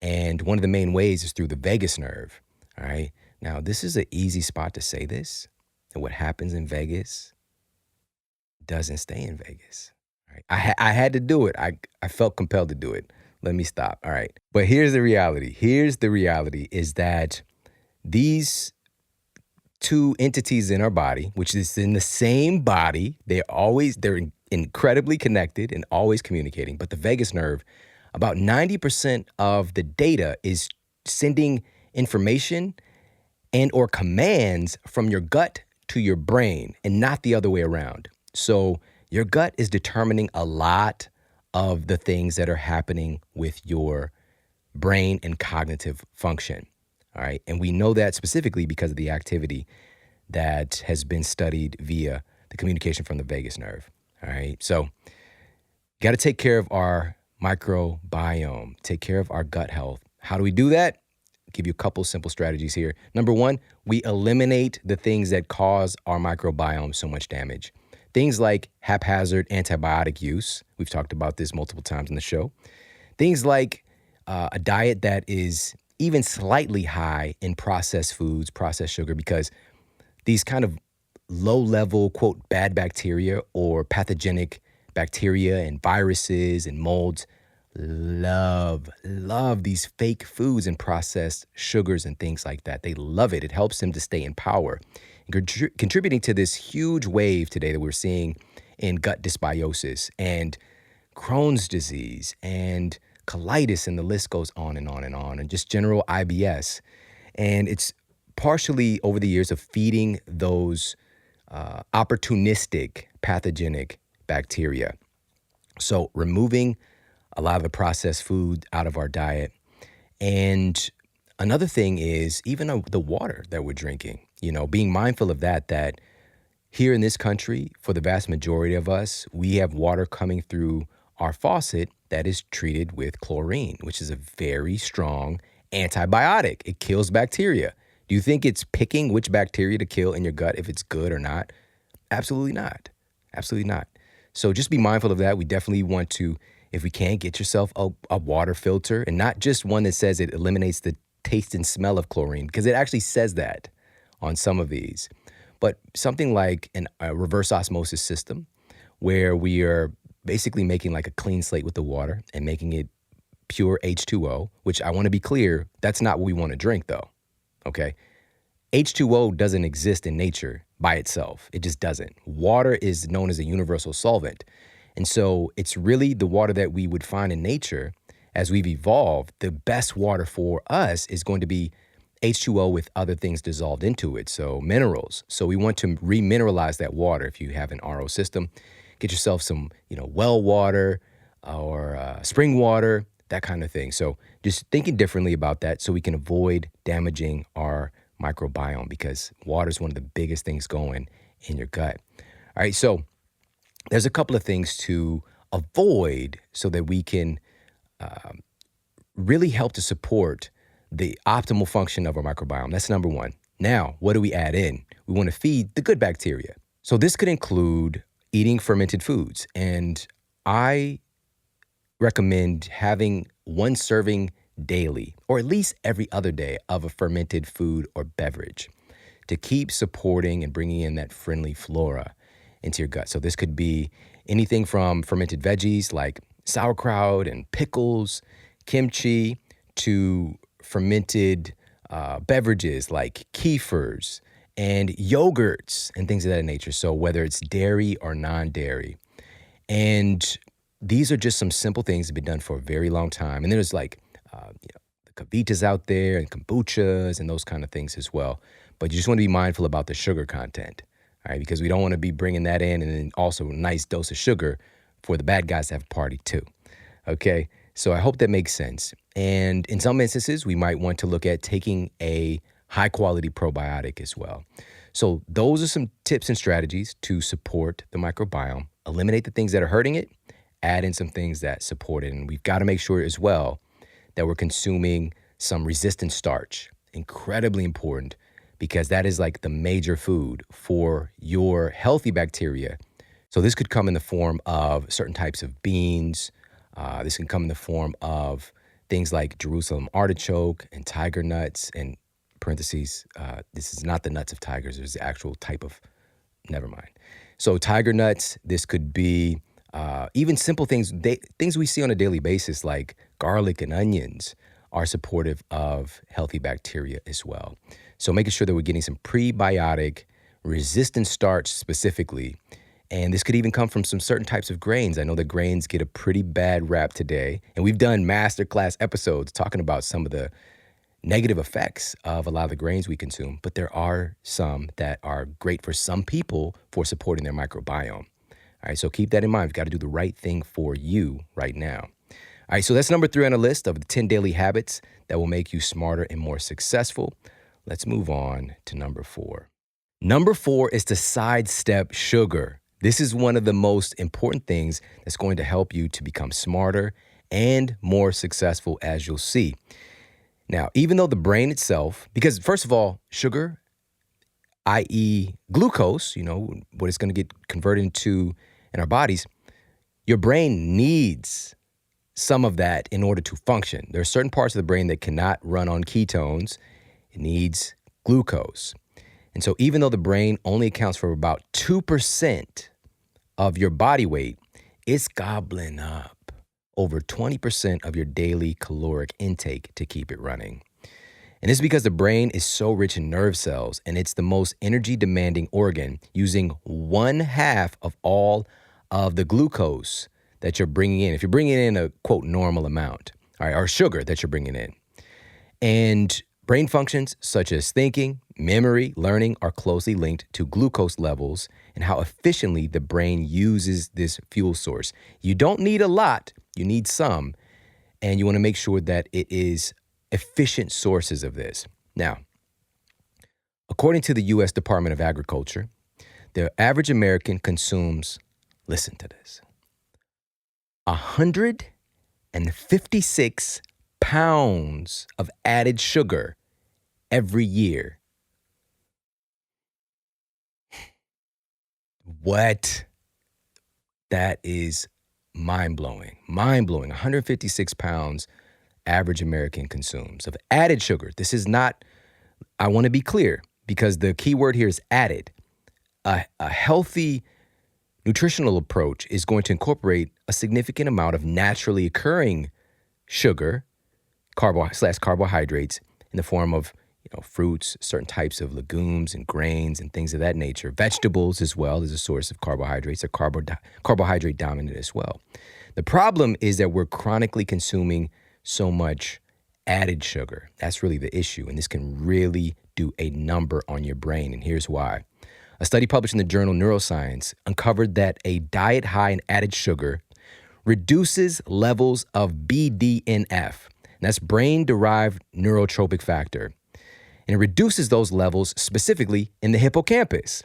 And one of the main ways is through the vagus nerve, all right? Now, this is an easy spot to say this, and what happens in Vegas doesn't stay in Vegas. All right? I had to do it. I felt compelled to do it. Let me stop. All right. But here's the reality. Is that these two entities in our body, which is in the same body, they're incredibly connected and always communicating. But the vagus nerve, about 90% of the data is sending information and or commands from your gut to your brain and not the other way around. So your gut is determining a lot of the things that are happening with your brain and cognitive function. All right. And we know that specifically because of the activity that has been studied via the communication from the vagus nerve. All right. So got to take care of our microbiome, take care of our gut health. How do we do that? Give you a couple simple strategies here. Number 1, we eliminate the things that cause our microbiome so much damage. Things like haphazard antibiotic use. We've talked about this multiple times in the show. Things like a diet that is even slightly high in processed foods, processed sugar, because these kind of low-level, quote, bad bacteria or pathogenic bacteria and viruses and molds love these fake foods and processed sugars and things like that. They love it. It helps them to stay in power. Contributing to this huge wave today that we're seeing in gut dysbiosis and Crohn's disease and colitis, and the list goes on and on and on, and just general IBS. And it's partially over the years of feeding those opportunistic pathogenic bacteria. So removing a lot of the processed food out of our diet. And another thing is even the water that we're drinking, being mindful of that here in this country, for the vast majority of us, we have water coming through our faucet that is treated with chlorine, which is a very strong antibiotic. It kills bacteria. Do you think it's picking which bacteria to kill in your gut if it's good or not? Absolutely not. Absolutely not. So just be mindful of that. We definitely want to, if we can, get yourself a water filter, and not just one that says it eliminates the taste and smell of chlorine, because it actually says that on some of these. But something like a reverse osmosis system, where we are basically making like a clean slate with the water and making it pure H2O, which I want to be clear, that's not what we want to drink though, okay? H2O doesn't exist in nature by itself. It just doesn't. Water is known as a universal solvent. And so it's really the water that we would find in nature as we've evolved. The best water for us is going to be H2O with other things dissolved into it, so minerals. So we want to remineralize that water. If you have an RO system, get yourself some, well water or spring water, that kind of thing. So just thinking differently about that so we can avoid damaging our microbiome, because water is one of the biggest things going in your gut. All right, so there's a couple of things to avoid so that we can really help to support the optimal function of our microbiome. That's number one. Now, what do we add in? We want to feed the good bacteria. So this could include eating fermented foods. And I recommend having one serving daily, or at least every other day, of a fermented food or beverage to keep supporting and bringing in that friendly flora into your gut. So this could be anything from fermented veggies like sauerkraut and pickles, kimchi, to fermented beverages like kefirs and yogurts and things of that nature. So whether it's dairy or non-dairy. And these are just some simple things that have been done for a very long time. And there's like, the kavitas out there and kombuchas and those kind of things as well. But you just want to be mindful about the sugar content, all right? Because we don't want to be bringing that in, and then also a nice dose of sugar for the bad guys to have a party too, okay? So I hope that makes sense. And in some instances, we might want to look at taking a high-quality probiotic as well. So those are some tips and strategies to support the microbiome. Eliminate the things that are hurting it, add in some things that support it. And we've got to make sure as well that we're consuming some resistant starch. Incredibly important, because that is like the major food for your healthy bacteria. So this could come in the form of certain types of beans. This can come in the form of things like Jerusalem artichoke and tiger nuts. And parentheses, this is not the nuts of tigers. There's the actual type of, never mind. So tiger nuts, this could be even simple things, things we see on a daily basis like garlic and onions are supportive of healthy bacteria as well. So making sure that we're getting some prebiotic, resistant starch specifically. And this could even come from some certain types of grains. I know that grains get a pretty bad rap today. And we've done masterclass episodes talking about some of the negative effects of a lot of the grains we consume. But there are some that are great for some people for supporting their microbiome. All right, so keep that in mind. We've got to do the right thing for you right now. All right, so that's number 3 on the list of the 10 daily habits that will make you smarter and more successful. Let's move on to number 4. Number 4 is to sidestep sugar. This is one of the most important things that's going to help you to become smarter and more successful, as you'll see. Now, even though the brain itself, because first of all, sugar, i.e. glucose, what it's going to get converted into in our bodies, your brain needs some of that in order to function. There are certain parts of the brain that cannot run on ketones. It needs glucose. And so even though the brain only accounts for about 2% of your body weight, it's gobbling up over 20% of your daily caloric intake to keep it running. And it's because the brain is so rich in nerve cells, and it's the most energy demanding organ, using 1/2 of all of the glucose that you're bringing in. If you're bringing in a quote normal amount, all right, or sugar that you're bringing in. And Brain functions such as thinking, memory, learning are closely linked to glucose levels and how efficiently the brain uses this fuel source. You don't need a lot, you need some, and you want to make sure that it is efficient sources of this. Now, according to the U.S. Department of Agriculture, the average American consumes, listen to this, 156 pounds of added sugar every year. What? That is mind-blowing. Mind-blowing. 156 pounds average American consumes of added sugar. This is not, I want to be clear, because the key word here is added. A healthy nutritional approach is going to incorporate a significant amount of naturally occurring sugar, carbohydrates in the form of fruits, certain types of legumes and grains and things of that nature. Vegetables as well is a source of carbohydrates. They're carbohydrate dominant as well. The problem is that we're chronically consuming so much added sugar. That's really the issue. And this can really do a number on your brain. And here's why. A study published in the journal Neuroscience uncovered that a diet high in added sugar reduces levels of BDNF. And that's brain-derived neurotropic factor. And it reduces those levels specifically in the hippocampus,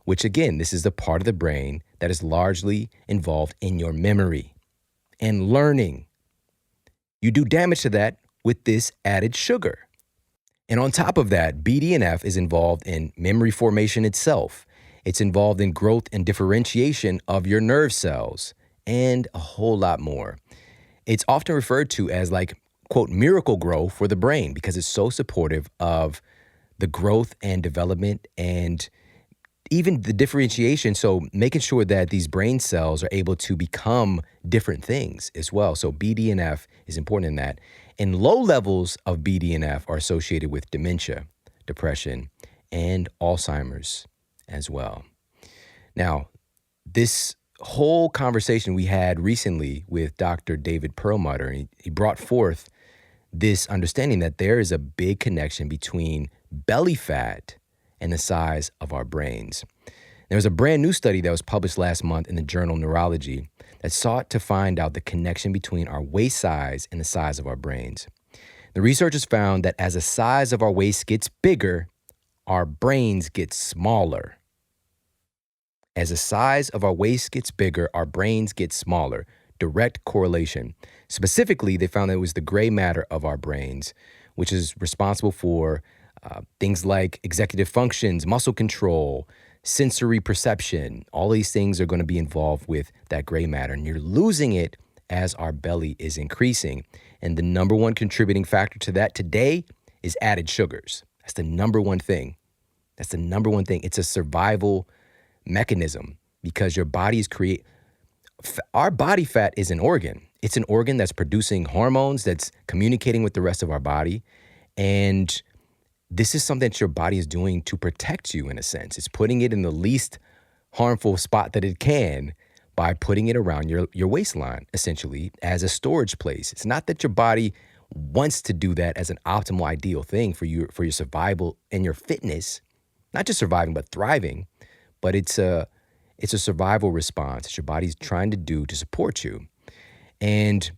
which again, this is the part of the brain that is largely involved in your memory and learning. You do damage to that with this added sugar. And on top of that, BDNF is involved in memory formation itself. It's involved in growth and differentiation of your nerve cells and a whole lot more. It's often referred to as like, quote, miracle grow for the brain because it's so supportive of the growth and development and even the differentiation. So making sure that these brain cells are able to become different things as well. So BDNF is important in that. And low levels of BDNF are associated with dementia, depression, and Alzheimer's as well. Now, this whole conversation we had recently with Dr. David Perlmutter, he brought forth this understanding that there is a big connection between belly fat and the size of our brains. There was a brand new study that was published last month in the journal Neurology that sought to find out the connection between our waist size and the size of our brains. The researchers found that as the size of our waist gets bigger, our brains get smaller. As the size of our waist gets bigger, our brains get smaller. Direct correlation. Specifically, they found that it was the gray matter of our brains, which is responsible for things like executive functions, muscle control, sensory perception. All these things are going to be involved with that gray matter, and you're losing it as our belly is increasing. And the number one contributing factor to that today is added sugars. That's the number one thing. That's the number one thing. It's a survival mechanism because your body is our body fat is an organ. It's an organ that's producing hormones, that's communicating with the rest of our body. And this is something that your body is doing to protect you in a sense. It's putting it in the least harmful spot that it can by putting it around your waistline, essentially, as a storage place. It's not that your body wants to do that as an optimal, ideal thing for your survival and your fitness, not just surviving, but thriving. But it's a survival response that your body's trying to do to support you. And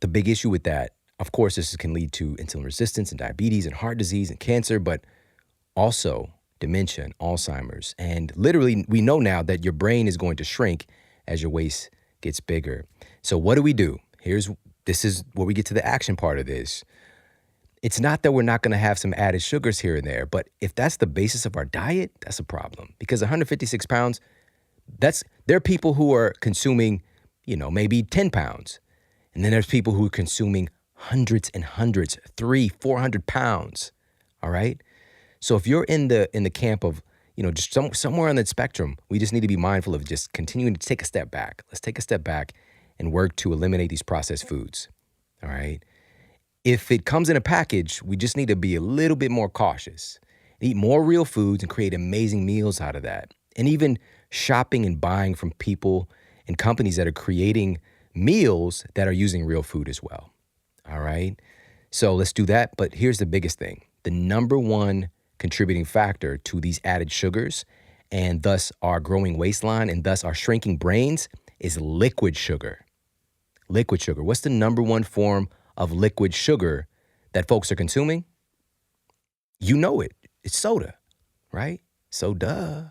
the big issue with that, of course, this can lead to insulin resistance and diabetes and heart disease and cancer, but also dementia and Alzheimer's. And literally, we know now that your brain is going to shrink as your waist gets bigger. So what do we do? This is where we get to the action part of this. It's not that we're not going to have some added sugars here and there, but if that's the basis of our diet, that's a problem. Because 156 pounds, there are people who are consuming, maybe 10 pounds. And then there's people who are consuming hundreds and hundreds, 300-400 pounds. All right. So if you're in the camp of, just somewhere on that spectrum, we just need to be mindful of just continuing to take a step back. Let's take a step back and work to eliminate these processed foods. All right. If it comes in a package, we just need to be a little bit more cautious. Eat more real foods and create amazing meals out of that. And even shopping and buying from people and companies that are creating meals that are using real food as well. All right. So let's do that. But here's the biggest thing. The number one contributing factor to these added sugars and thus our growing waistline and thus our shrinking brains is liquid sugar. Liquid sugar. What's the number one form of liquid sugar that folks are consuming? You know it. It's soda, right? So duh.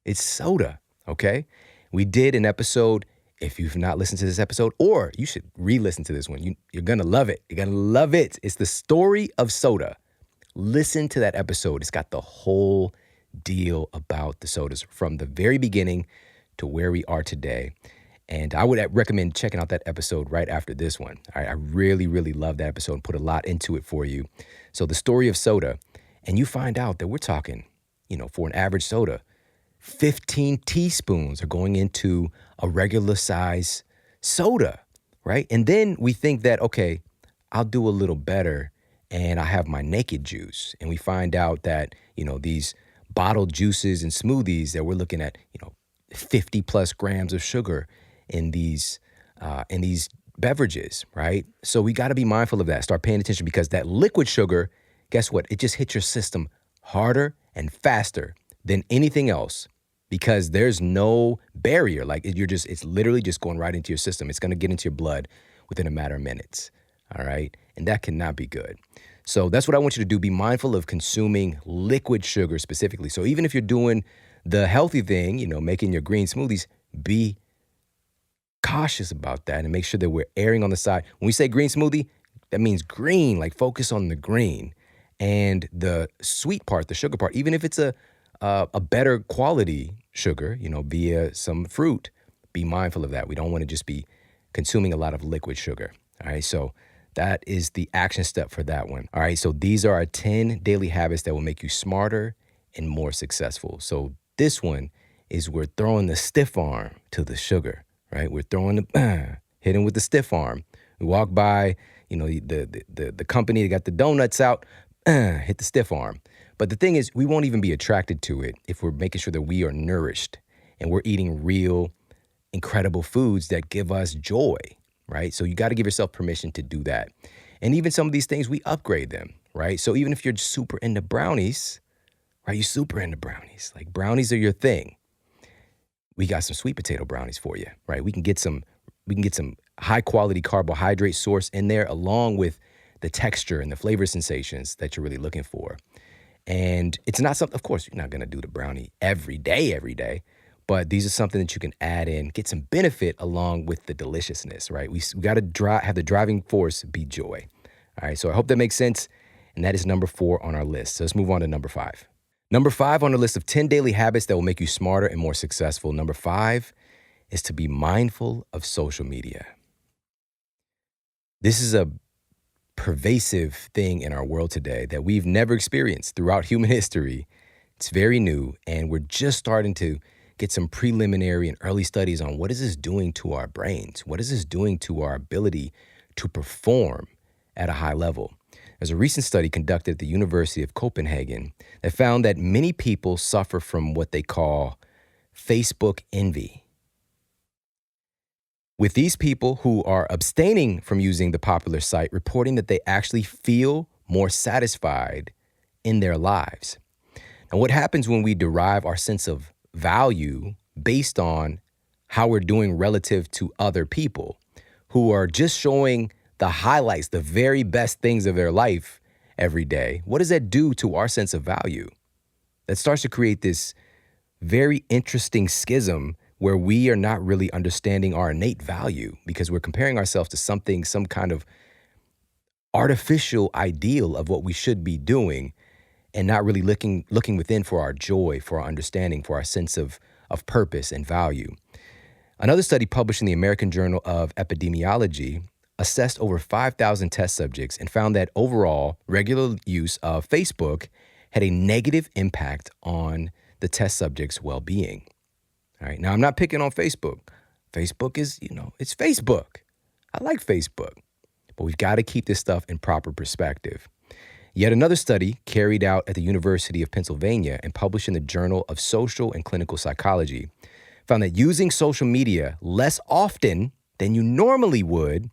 It's soda, okay? We did an episode. If you've not listened to this episode, or you should re-listen to this one. You're going to love it. You're going to love it. It's the story of soda. Listen to that episode. It's got the whole deal about the sodas from the very beginning to where we are today. And I would recommend checking out that episode right after this one. I really, really love that episode and put a lot into it for you. So the story of soda, and you find out that we're talking, for an average soda, 15 teaspoons are going into a regular size soda, right? And then we think that, okay, I'll do a little better and I have my naked juice. And we find out that, these bottled juices and smoothies that we're looking at, 50 plus grams of sugar in these beverages, right? So we got to be mindful of that. Start paying attention because that liquid sugar, guess what? It just hits your system harder and faster than anything else because there's no barrier. Like it's literally just going right into your system. It's going to get into your blood within a matter of minutes. All right. And that cannot be good. So that's what I want you to do. Be mindful of consuming liquid sugar specifically. So even if you're doing the healthy thing, making your green smoothies, be cautious about that and make sure that we're erring on the side. When we say green smoothie, that means green, like focus on the green and the sweet part, the sugar part, even if it's a better quality sugar, via some fruit, be mindful of that. We don't want to just be consuming a lot of liquid sugar. All right. So that is the action step for that one. All right. So these are our 10 daily habits that will make you smarter and more successful. So this one is we're throwing the stiff arm to the sugar, right? We're throwing hitting with the stiff arm. We walk by, the company that got the donuts out, hit the stiff arm. But the thing is, we won't even be attracted to it if we're making sure that we are nourished and we're eating real, incredible foods that give us joy, right? So you got to give yourself permission to do that. And even some of these things, we upgrade them, right? So even if you're super into brownies, right? You're super into brownies. Like brownies are your thing. We got some sweet potato brownies for you, right? We can get some high quality carbohydrate source in there along with the texture and the flavor sensations that you're really looking for. And it's not something, of course, you're not going to do the brownie every day, but these are something that you can add in, get some benefit along with the deliciousness, right? We got to have the driving force be joy. All right. So I hope that makes sense. And that is number 4 on our list. So let's move on to number 5. Number 5 on the list of 10 daily habits that will make you smarter and more successful. Number 5 is to be mindful of social media. This is a pervasive thing in our world today that we've never experienced throughout human history. It's very new, and we're just starting to get some preliminary and early studies on what is this doing to our brains? What is this doing to our ability to perform at a high level? There's a recent study conducted at the University of Copenhagen that found that many people suffer from what they call Facebook envy. With these people who are abstaining from using the popular site, reporting that they actually feel more satisfied in their lives. And what happens when we derive our sense of value based on how we're doing relative to other people who are just showing the highlights, the very best things of their life every day? What does that do to our sense of value? That starts to create this very interesting schism where we are not really understanding our innate value because we're comparing ourselves to something, some kind of artificial ideal of what we should be doing and not really looking within for our joy, for our understanding, for our sense of purpose and value. Another study published in the American Journal of Epidemiology assessed over 5,000 test subjects and found that overall regular use of Facebook had a negative impact on the test subjects' well-being. All right. Now, I'm not picking on Facebook. Facebook is, it's Facebook. I like Facebook. But we've got to keep this stuff in proper perspective. Yet another study carried out at the University of Pennsylvania and published in the Journal of Social and Clinical Psychology found that using social media less often than you normally would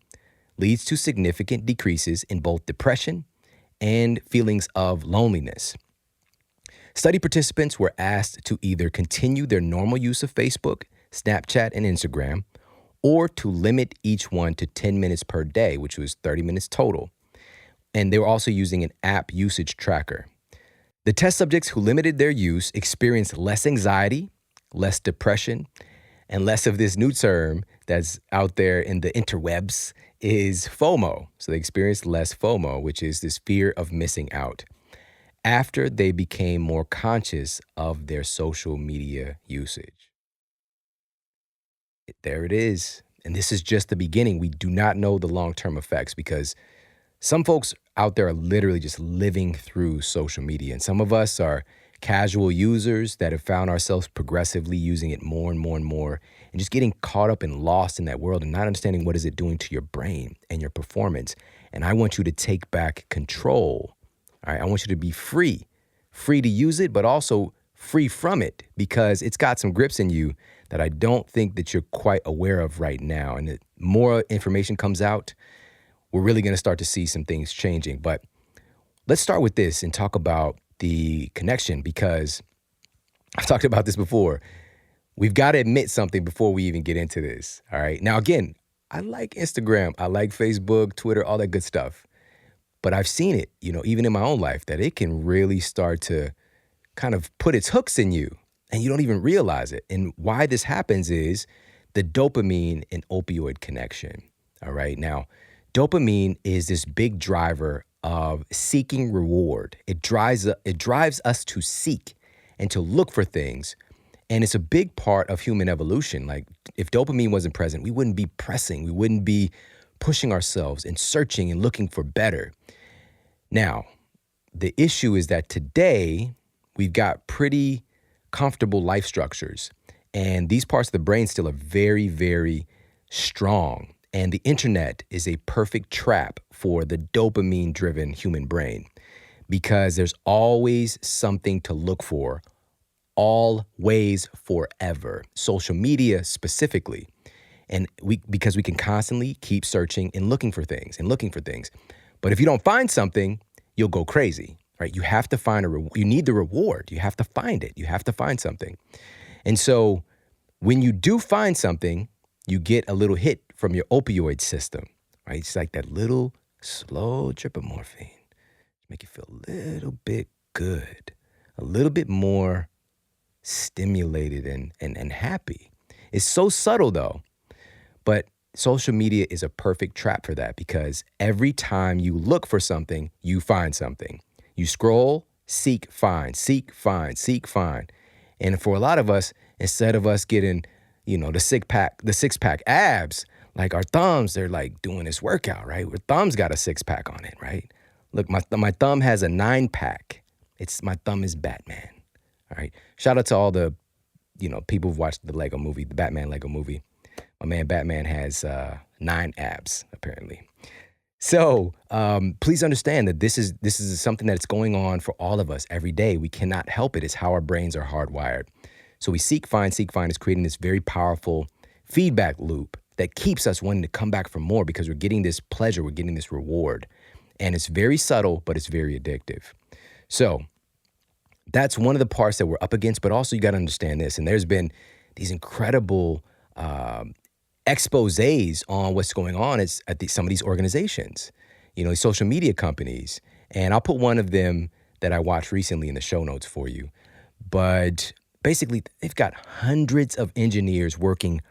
leads to significant decreases in both depression and feelings of loneliness. Study participants were asked to either continue their normal use of Facebook, Snapchat, and Instagram, or to limit each one to 10 minutes per day, which was 30 minutes total. And they were also using an app usage tracker. The test subjects who limited their use experienced less anxiety, less depression, and less of this new term that's out there in the interwebs is FOMO. So they experienced less FOMO, which is this fear of missing out, after they became more conscious of their social media usage. There it is. And this is just the beginning. We do not know the long-term effects because some folks out there are literally just living through social media. And some of us are casual users that have found ourselves progressively using it more and more and more and just getting caught up and lost in that world and not understanding what is it doing to your brain and your performance. And I want you to take back control. All right, I want you to be free to use it, but also free from it because it's got some grips in you that I don't think that you're quite aware of right now. And the more information comes out, we're really going to start to see some things changing. But let's start with this and talk about the connection because I've talked about this before. We've got to admit something before we even get into this. All right. Now, again, I like Instagram. I like Facebook, Twitter, all that good stuff. But I've seen it, even in my own life, that it can really start to kind of put its hooks in you and you don't even realize it. And why this happens is the dopamine and opioid connection. All right. Now, dopamine is this big driver of seeking reward. It drives us to seek and to look for things. And it's a big part of human evolution. Like if dopamine wasn't present, we wouldn't be pressing. We wouldn't be pushing ourselves and searching and looking for better. Now, the issue is that today we've got pretty comfortable life structures. And these parts of the brain still are very, very strong. And the internet is a perfect trap for the dopamine-driven human brain because there's always something to look for, always, forever. Social media specifically. And because we can constantly keep searching and looking for things. But if you don't find something, you'll go crazy, right? You have to find you need the reward. You have to find it. You have to find something. And so when you do find something, you get a little hit from your opioid system, right? It's like that little slow drip of morphine. Make you feel a little bit good, a little bit more stimulated and happy. It's so subtle though, but social media is a perfect trap for that because every time you look for something, you find something. You scroll, seek, find, seek, find, seek, find. And for a lot of us, instead of us getting, the six-pack abs, like our thumbs, they're like doing this workout, right? Our thumb's got a six-pack on it, right? Look, my thumb has a 9-pack. My thumb is Batman, all right? Shout out to all the, people who've watched the Batman Lego movie. My man Batman has 9 abs, apparently. So please understand that this is something that's going on for all of us every day. We cannot help it. It's how our brains are hardwired. So we seek, find is creating this very powerful feedback loop that keeps us wanting to come back for more because we're getting this pleasure, we're getting this reward. And it's very subtle, but it's very addictive. So that's one of the parts that we're up against, but also you got to understand this. And there's been these incredible exposés on what's going on at some of these organizations, these social media companies. And I'll put one of them that I watched recently in the show notes for you. But basically, they've got hundreds of engineers working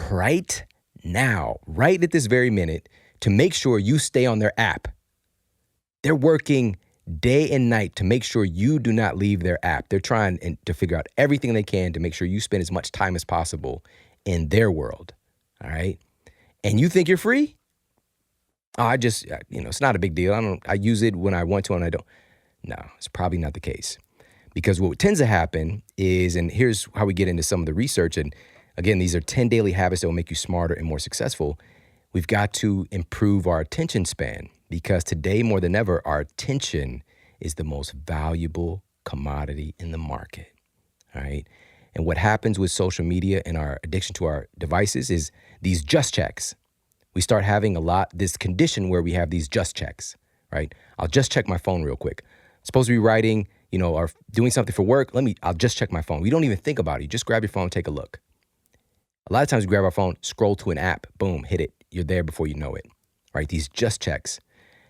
right now, right at this very minute, to make sure you stay on their app. They're working day and night to make sure you do not leave their app. They're trying to figure out everything they can to make sure you spend as much time as possible in their world. All right. And you think you're free? Oh, it's not a big deal. I use it when I want to and I don't. No, it's probably not the case. Because what tends to happen is, and here's how we get into some of the research. And again, these are 10 daily habits that will make you smarter and more successful. We've got to improve our attention span because today more than ever, our attention is the most valuable commodity in the market. All right. And what happens with social media and our addiction to our devices is these just checks. we start having this condition where we have these just checks, right? I'll just check my phone real quick. Supposed to be writing, or doing something for work. I'll just check my phone. We don't even think about it. You just grab your phone, take a look. A lot of times we grab our phone, scroll to an app, boom, hit it. You're there before you know it, right? These just checks.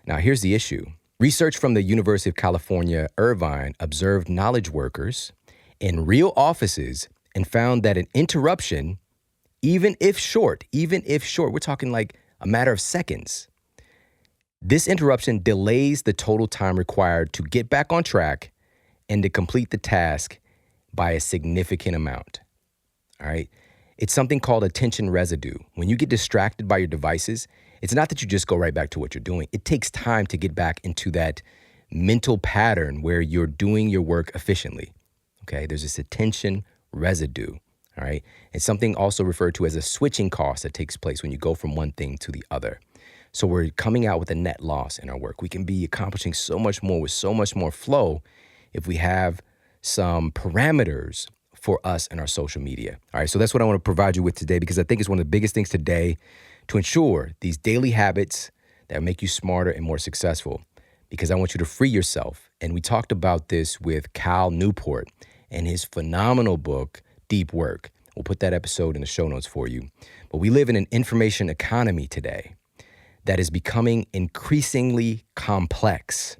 Now, here's the issue. Research from the University of California, Irvine observed knowledge workers in real offices and found that an interruption, even if short, we're talking like a matter of seconds, this interruption delays the total time required to get back on track and to complete the task by a significant amount, all right? It's something called attention residue. When you get distracted by your devices, it's not that you just go right back to what you're doing. It takes time to get back into that mental pattern where you're doing your work efficiently, okay? There's this attention residue, all right? It's something also referred to as a switching cost that takes place when you go from one thing to the other. So we're coming out with a net loss in our work. We can be accomplishing so much more with so much more flow if we have some parameters for us and our social media. All right, so that's what I want to provide you with today, because I think it's one of the biggest things today to ensure these daily habits that make you smarter and more successful, because I want you to free yourself. And we talked about this with Cal Newport and his phenomenal book, Deep Work. We'll put that episode in the show notes for you. But we live in an information economy today that is becoming increasingly complex.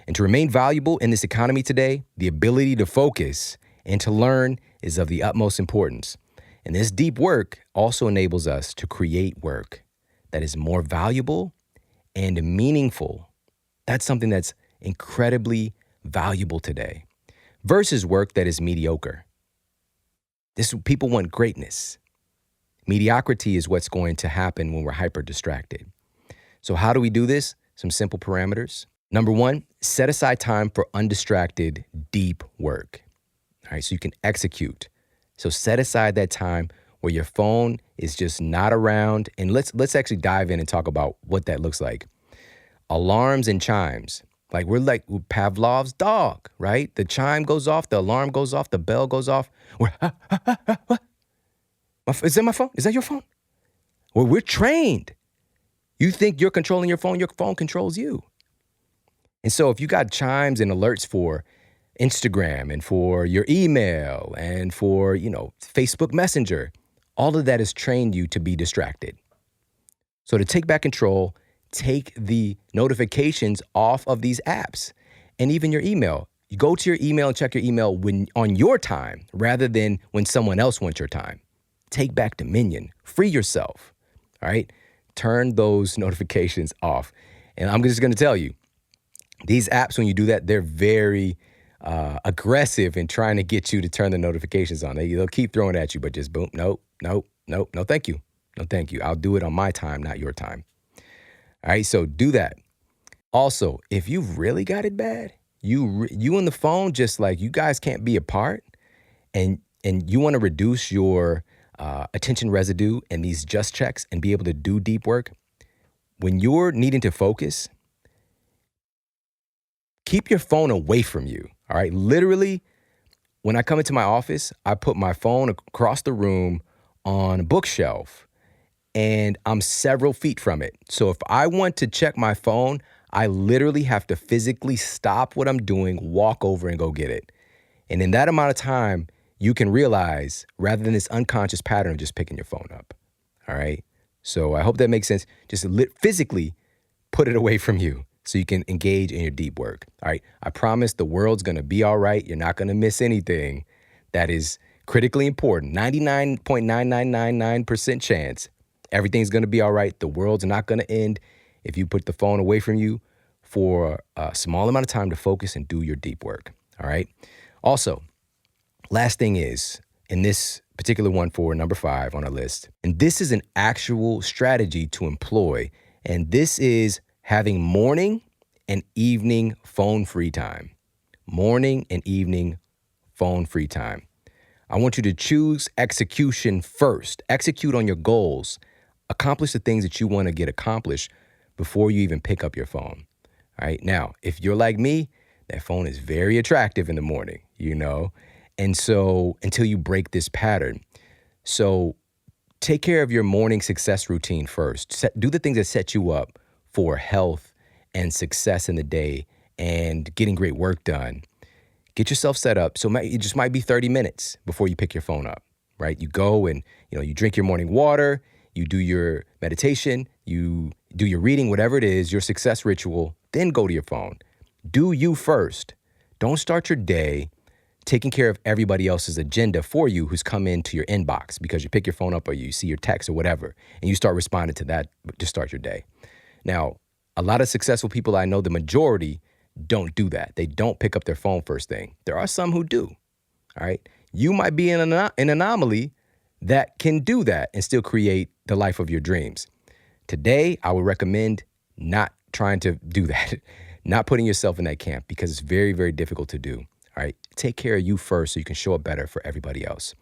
And to remain valuable in this economy today, the ability to focus and to learn is of the utmost importance. And this deep work also enables us to create work that is more valuable and meaningful. That's something that's incredibly valuable today versus work that is mediocre. People want greatness. Mediocrity is what's going to happen when we're hyper distracted. So how do we do this? Some simple parameters. Number one, set aside time for undistracted, deep work. All right, so you can execute. So set aside that time where your phone is just not around. And let's actually dive in and talk about what that looks like. Alarms and chimes. Like we're like Pavlov's dog, right? The chime goes off, the alarm goes off, the bell goes off. What? Is that my phone? Is that your phone? Well, we're trained. You think you're controlling your phone controls you. And so if you got chimes and alerts for Instagram and for your email and for, Facebook Messenger, all of that has trained you to be distracted. So to take back control, take the notifications off of these apps and even your email. You go to your email and check your email on your time rather than when someone else wants your time. Take back dominion. Free yourself. All right? Turn those notifications off. And I'm just going to tell you, these apps, when you do that, they're very aggressive in trying to get you to turn the notifications on. They'll keep throwing at you, but just boom, no, thank you. No, thank you. I'll do it on my time, not your time. All right, so do that. Also, if you've really got it bad, you and the phone, just like you guys can't be apart, and you want to reduce your attention residue and these just checks and be able to do deep work, when you're needing to focus, keep your phone away from you, all right? Literally, when I come into my office, I put my phone across the room on a bookshelf, and I'm several feet from it. So if I want to check my phone, I literally have to physically stop what I'm doing, walk over and go get it. And in that amount of time, you can realize, rather than this unconscious pattern of just picking your phone up, all right? So I hope that makes sense. Just physically put it away from you so you can engage in your deep work, all right? I promise the world's gonna be all right. You're not gonna miss anything that is critically important. 99.9999% chance everything's gonna be all right. The world's not gonna end if you put the phone away from you for a small amount of time to focus and do your deep work, all right? Also, last thing is, in this particular one for number 5 on our list, and this is an actual strategy to employ, and this is having morning and evening phone-free time. Morning and evening phone-free time. I want you to choose execution first. Execute on your goals. Accomplish the things that you want to get accomplished before you even pick up your phone. All right. Now, if you're like me, that phone is very attractive in the morning, And so until you break this pattern. So take care of your morning success routine first. Do the things that set you up for health and success in the day and getting great work done. Get yourself set up. So it just might be 30 minutes before you pick your phone up, right? You go and, you drink your morning water, you do your meditation, you do your reading, whatever it is, your success ritual, then go to your phone. Do you first. Don't start your day taking care of everybody else's agenda for you who's come into your inbox because you pick your phone up or you see your text or whatever, and you start responding to that to start your day. Now, a lot of successful people I know, the majority, don't do that. They don't pick up their phone first thing. There are some who do, all right? You might be an anomaly that can do that and still create the life of your dreams. Today, I would recommend not trying to do that, not putting yourself in that camp because it's very, very difficult to do. All right, take care of you first so you can show up better for everybody else.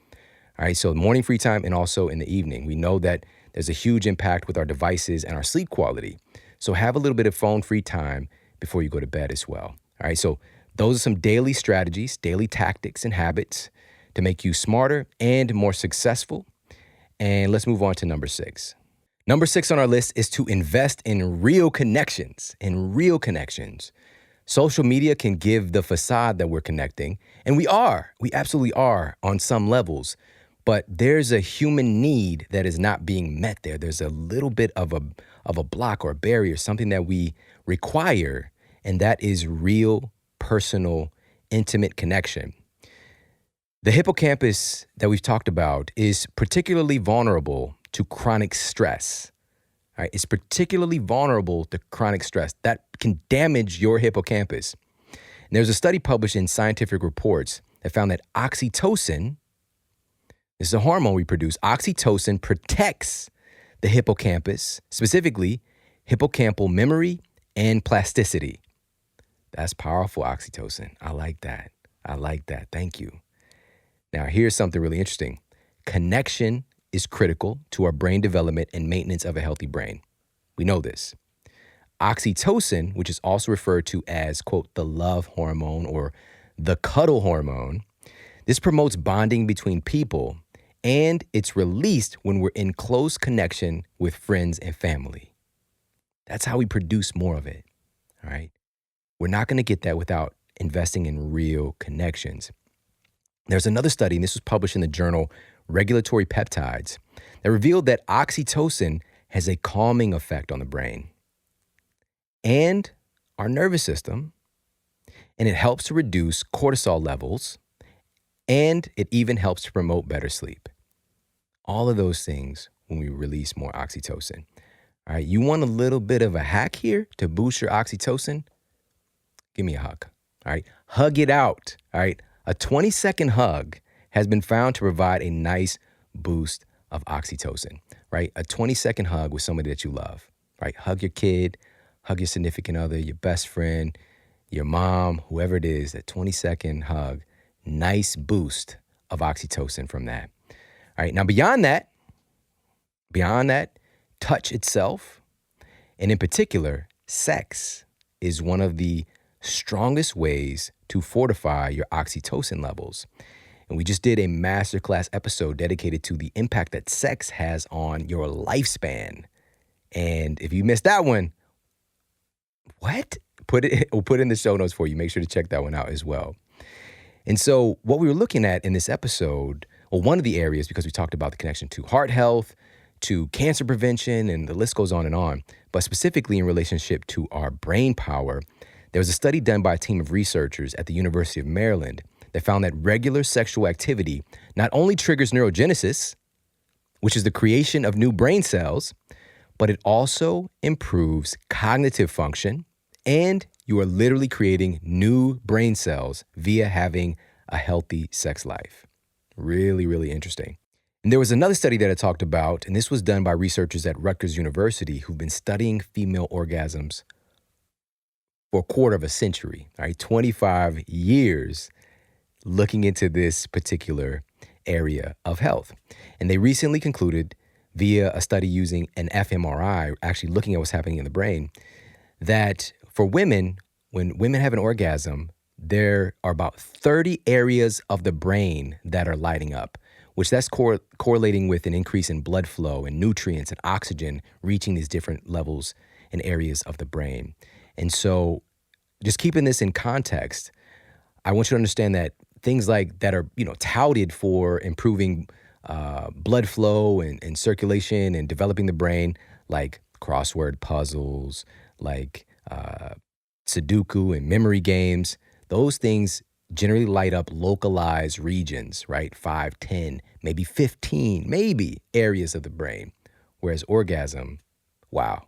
All right, so morning free time and also in the evening. We know that there's a huge impact with our devices and our sleep quality. So have a little bit of phone free time before you go to bed as well. All right, so those are some daily strategies, daily tactics and habits to make you smarter and more successful. And let's move on to number 6. Number 6 on our list is to invest in real connections, Social media can give the facade that we're connecting, and we absolutely are on some levels, but there's a human need that is not being met there. There's a little bit of a block or a barrier, something that we require, and that is real, personal, intimate connection. The hippocampus that we've talked about is particularly vulnerable to chronic stress. All right, it's particularly vulnerable to chronic stress that can damage your hippocampus. And there's a study published in Scientific Reports that found that oxytocin, this is a hormone we produce, oxytocin protects the hippocampus, specifically hippocampal memory and plasticity. That's powerful, oxytocin. I like that. Thank you. Now, here's something really interesting. Connection is critical to our brain development and maintenance of a healthy brain. We know this. Oxytocin, which is also referred to as, quote, the love hormone or the cuddle hormone, this promotes bonding between people, and it's released when we're in close connection with friends and family. That's how we produce more of it, all right? We're not going to get that without investing in real connections. There's another study, and this was published in the journal Regulatory Peptides, that revealed that oxytocin has a calming effect on the brain and our nervous system, and it helps to reduce cortisol levels, and it even helps to promote better sleep. All of those things when we release more oxytocin. All right, you want a little bit of a hack here to boost your oxytocin? Give me a hug. All right, hug it out. All right, a 20-second hug has been found to provide a nice boost of oxytocin, right? A 20-second hug with somebody that you love, right? Hug your kid, hug your significant other, your best friend, your mom, whoever it is, that 20-second hug, nice boost of oxytocin from that. All right, now beyond that, touch itself, and in particular, sex is one of the strongest ways to fortify your oxytocin levels. And we just did a masterclass episode dedicated to the impact that sex has on your lifespan. And if you missed that one, we'll put it in the show notes for you. Make sure to check that one out as well. And so what we were looking at in this episode, well, one of the areas, because we talked about the connection to heart health, to cancer prevention, and the list goes on, but specifically in relationship to our brain power, there was a study done by a team of researchers at the University of Maryland that found that regular sexual activity not only triggers neurogenesis, which is the creation of new brain cells, but it also improves cognitive function, and you are literally creating new brain cells via having a healthy sex life. Really, really interesting. And there was another study that I talked about, and this was done by researchers at Rutgers University who've been studying female orgasms for a quarter of a century, all right, 25 years looking into this particular area of health. And they recently concluded via a study using an fMRI, actually looking at what's happening in the brain, that for women, when women have an orgasm, there are about 30 areas of the brain that are lighting up, which that's correlating with an increase in blood flow and nutrients and oxygen reaching these different levels and areas of the brain. And so just keeping this in context, I want you to understand that things like that are, touted for improving blood flow and circulation and developing the brain, like crossword puzzles, like Sudoku and memory games, those things generally light up localized regions, right? 5, 10, maybe 15, maybe areas of the brain. Whereas orgasm, wow.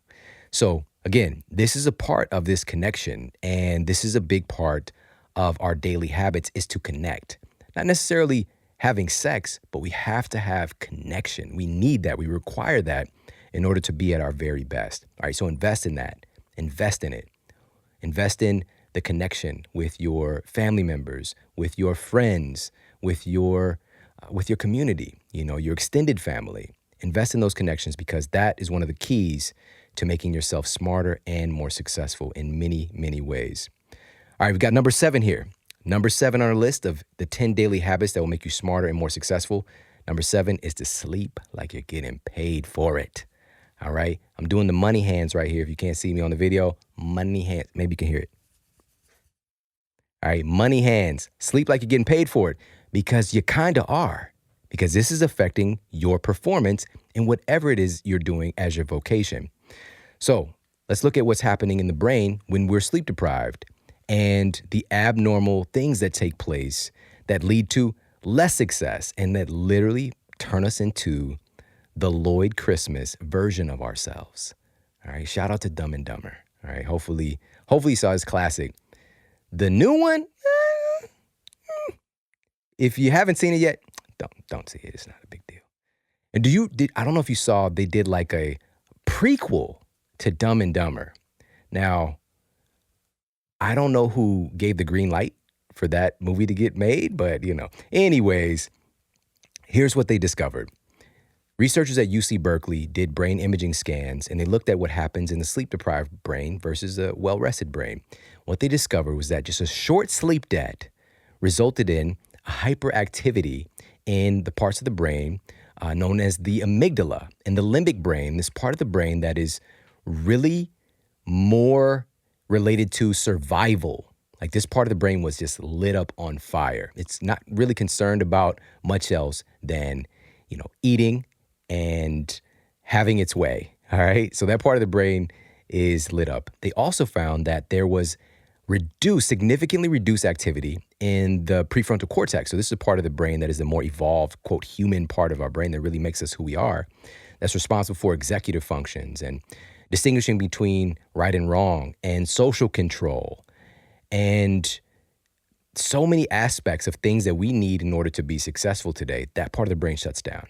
So again, this is a part of this connection, and this is a big part of our daily habits, is to connect. Not necessarily having sex, but we have to have connection. We need that. We require that in order to be at our very best. All right, so invest in that. Invest in it. Invest in the connection with your family members, with your friends, with your community, your extended family. Invest in those connections, because that is one of the keys to making yourself smarter and more successful in many, many ways. All right, we've got number 7 here. Number 7 on our list of the 10 daily habits that will make you smarter and more successful. Number 7 is to sleep like you're getting paid for it. All right, I'm doing the money hands right here. If you can't see me on the video, money hands. Maybe you can hear it. All right, money hands. Sleep like you're getting paid for it, because you kind of are, because this is affecting your performance in whatever it is you're doing as your vocation. So let's look at what's happening in the brain when we're sleep deprived and the abnormal things that take place that lead to less success and that literally turn us into the Lloyd Christmas version of ourselves. All right, shout out to Dumb and Dumber. All right, hopefully you saw his classic. The new one, if you haven't seen it yet, don't see it. It's not a big deal. And I don't know if you saw, they did like a prequel to Dumb and Dumber. Now, I don't know who gave the green light for that movie to get made, but anyways, here's what they discovered. Researchers at UC Berkeley did brain imaging scans, and they looked at what happens in the sleep-deprived brain versus a well-rested brain. What they discovered was that just a short sleep debt resulted in a hyperactivity in the parts of the brain known as the amygdala and the limbic brain, this part of the brain that is really more related to survival. Like, this part of the brain was just lit up on fire. It's not really concerned about much else than, eating and having its way. All right. So that part of the brain is lit up. They also found that there was significantly reduced activity in the prefrontal cortex. So this is a part of the brain that is the more evolved, quote, human part of our brain that really makes us who we are. That's responsible for executive functions and distinguishing between right and wrong and social control and so many aspects of things that we need in order to be successful today. That part of the brain shuts down.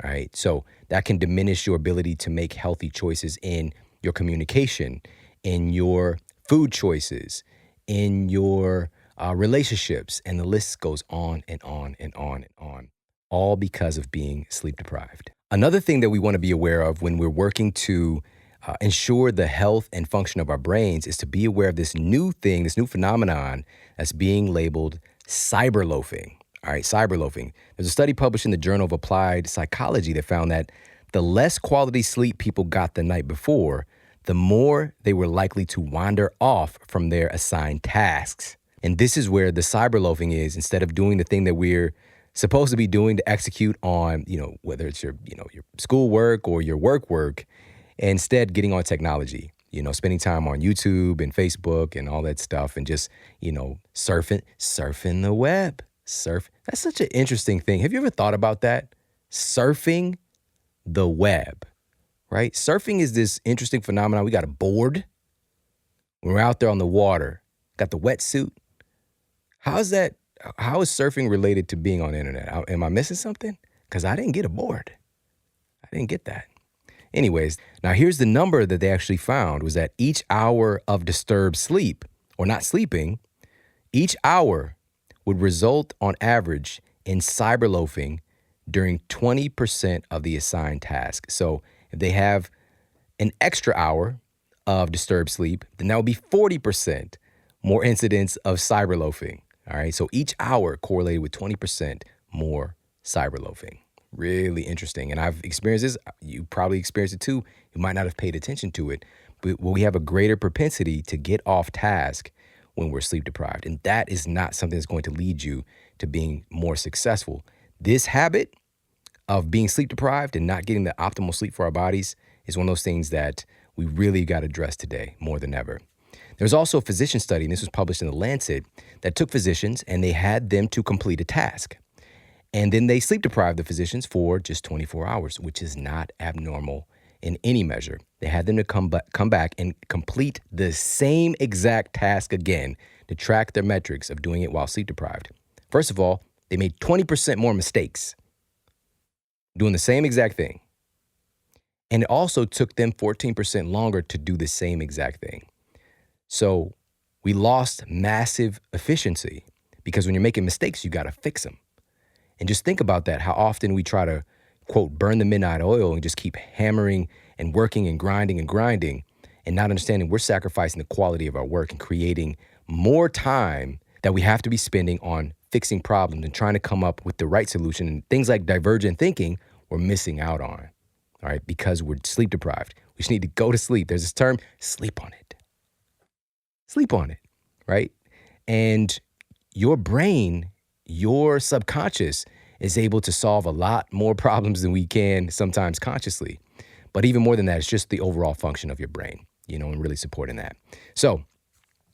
All right. So that can diminish your ability to make healthy choices in your communication, in your food choices, in your relationships, and the list goes on and on and on and on, all because of being sleep deprived. Another thing that we want to be aware of when we're working to ensure the health and function of our brains is to be aware of this new phenomenon that's being labeled cyberloafing. All right, cyberloafing. There's a study published in the Journal of Applied Psychology that found that the less quality sleep people got the night before, the more they were likely to wander off from their assigned tasks. And this is where the cyberloafing is. Instead of doing the thing that we're supposed to be doing to execute on, whether it's your school work or your work, instead getting on technology, spending time on YouTube and Facebook and all that stuff, and just, surfing the web. That's such an interesting thing. Have you ever thought about that? Surfing the web, right? Surfing is this interesting phenomenon. We got a board. We're out there on the water, got the wetsuit. How is surfing related to being on the internet? Am I missing something? Because I didn't get a board. I didn't get that. Anyways, now here's the number that they actually found was that each hour of disturbed sleep or not sleeping, each hour would result on average in cyberloafing during 20% of the assigned task. So if they have an extra hour of disturbed sleep, then that would be 40% more incidents of cyberloafing. All right. So each hour correlated with 20% more cyberloafing. Really interesting. And I've experienced this. You probably experienced it too. You might not have paid attention to it, but we have a greater propensity to get off task when we're sleep deprived. And that is not something that's going to lead you to being more successful. This habit of being sleep deprived and not getting the optimal sleep for our bodies is one of those things that we really got to address today more than ever. There's also a physician study, and this was published in The Lancet, that took physicians and they had them to complete a task. And then they sleep deprived the physicians for just 24 hours, which is not abnormal in any measure. They had them to come back and complete the same exact task again to track their metrics of doing it while sleep deprived. First of all, they made 20% more mistakes doing the same exact thing. And it also took them 14% longer to do the same exact thing. So we lost massive efficiency because when you're making mistakes, you got to fix them. And just think about that, how often we try to, quote, burn the midnight oil and just keep hammering and working and grinding and not understanding we're sacrificing the quality of our work and creating more time that we have to be spending on fixing problems and trying to come up with the right solution. And things like divergent thinking, we're missing out on, all right, because we're sleep deprived. We just need to go to sleep. There's this term, sleep on it. Sleep on it, right? And your brain, your subconscious is able to solve a lot more problems than we can sometimes consciously. But even more than that, it's just the overall function of your brain, and really supporting that. So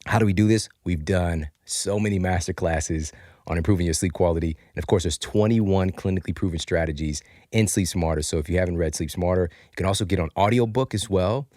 how do we do this? We've done so many master classes on improving your sleep quality. And of course, there's 21 clinically proven strategies in Sleep Smarter. So if you haven't read Sleep Smarter, you can also get on audiobook as well.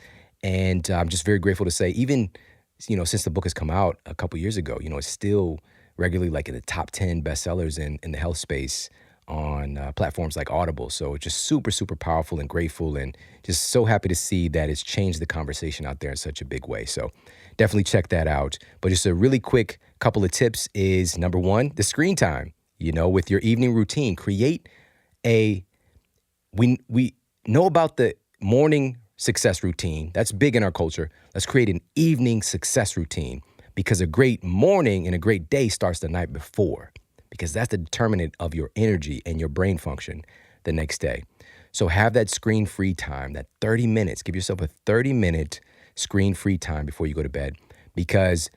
And I'm just very grateful to say, even, since the book has come out a couple years ago, it's still regularly like in the top 10 bestsellers in the health space on platforms like Audible. So it's just super, super powerful and grateful and just so happy to see that it's changed the conversation out there in such a big way. So definitely check that out. But just a really quick couple of tips is, number one, the screen time. With your evening routine, create we know about the morning success routine. That's big in our culture. Let's create an evening success routine, because a great morning and a great day starts the night before, because that's the determinant of your energy and your brain function the next day. So have that screen-free time, that 30 minutes. Give yourself a 30-minute screen-free time before you go to bed, because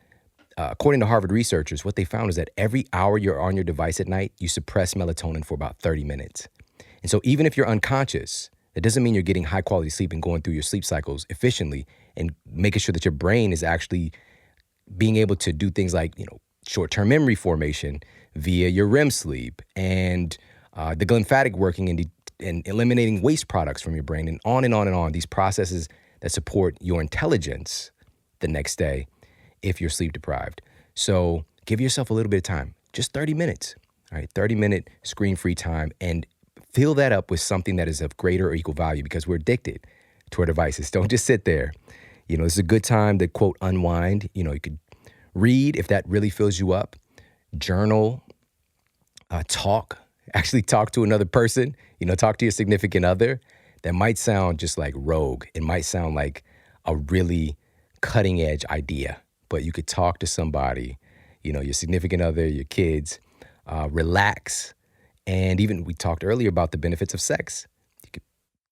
according to Harvard researchers, what they found is that every hour you're on your device at night, you suppress melatonin for about 30 minutes. And so even if you're unconscious, that doesn't mean you're getting high-quality sleep and going through your sleep cycles efficiently and making sure that your brain is actually being able to do things like, short-term memory formation via your REM sleep and the glymphatic working and eliminating waste products from your brain, and on and on and on. These processes that support your intelligence the next day if you're sleep deprived. So give yourself a little bit of time, just 30 minutes, all right, 30-minute screen-free time, and fill that up with something that is of greater or equal value, because we're addicted to our devices. Don't just sit there. This is a good time to, quote, unwind. You could read if that really fills you up, journal, talk to another person, talk to your significant other. That might sound just like rogue. It might sound like a really cutting edge idea, but you could talk to somebody, your significant other, your kids, relax. And even we talked earlier about the benefits of sex. You could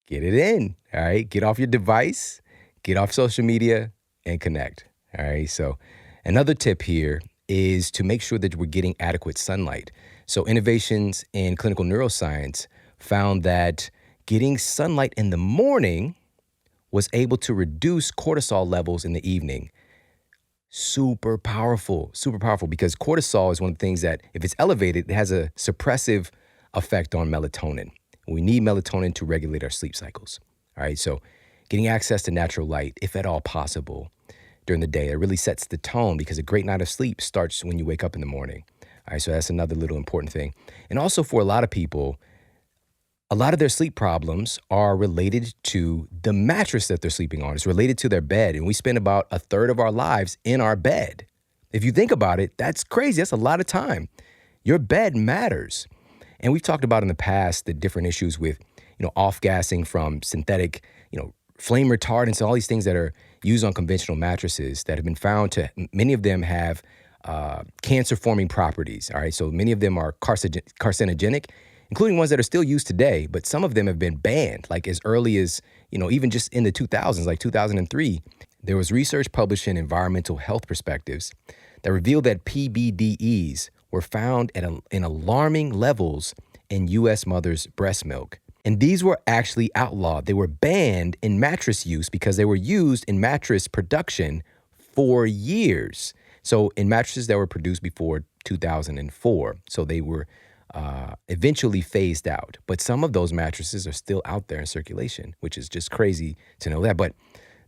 get it in, all right? Get off your device, get off social media, and connect, all right? So another tip here is to make sure that we're getting adequate sunlight. So innovations in clinical neuroscience found that getting sunlight in the morning was able to reduce cortisol levels in the evening. Super powerful, because cortisol is one of the things that, if it's elevated, it has a suppressive effect on melatonin. We need melatonin to regulate our sleep cycles. All right, so getting access to natural light, if at all possible, during the day, it really sets the tone, because a great night of sleep starts when you wake up in the morning. All right, so that's another little important thing. And also for a lot of people, a lot of their sleep problems are related to the mattress that they're sleeping on. It's related to their bed. And we spend about a third of our lives in our bed. If you think about it, that's crazy. That's a lot of time. Your bed matters. And we've talked about in the past the different issues with, off-gassing from synthetic, flame retardants, and all these things that are used on conventional mattresses that have been found to, many of them have cancer-forming properties. All right, so many of them are carcinogenic. And including ones that are still used today, but some of them have been banned, like as early as, even just in the 2000s, like 2003. There was research published in Environmental Health Perspectives that revealed that PBDEs were found in alarming levels in U.S. mothers' breast milk. And these were actually outlawed. They were banned in mattress use because they were used in mattress production for years. So in mattresses that were produced before 2004. So they were eventually phased out. But some of those mattresses are still out there in circulation, which is just crazy to know that. But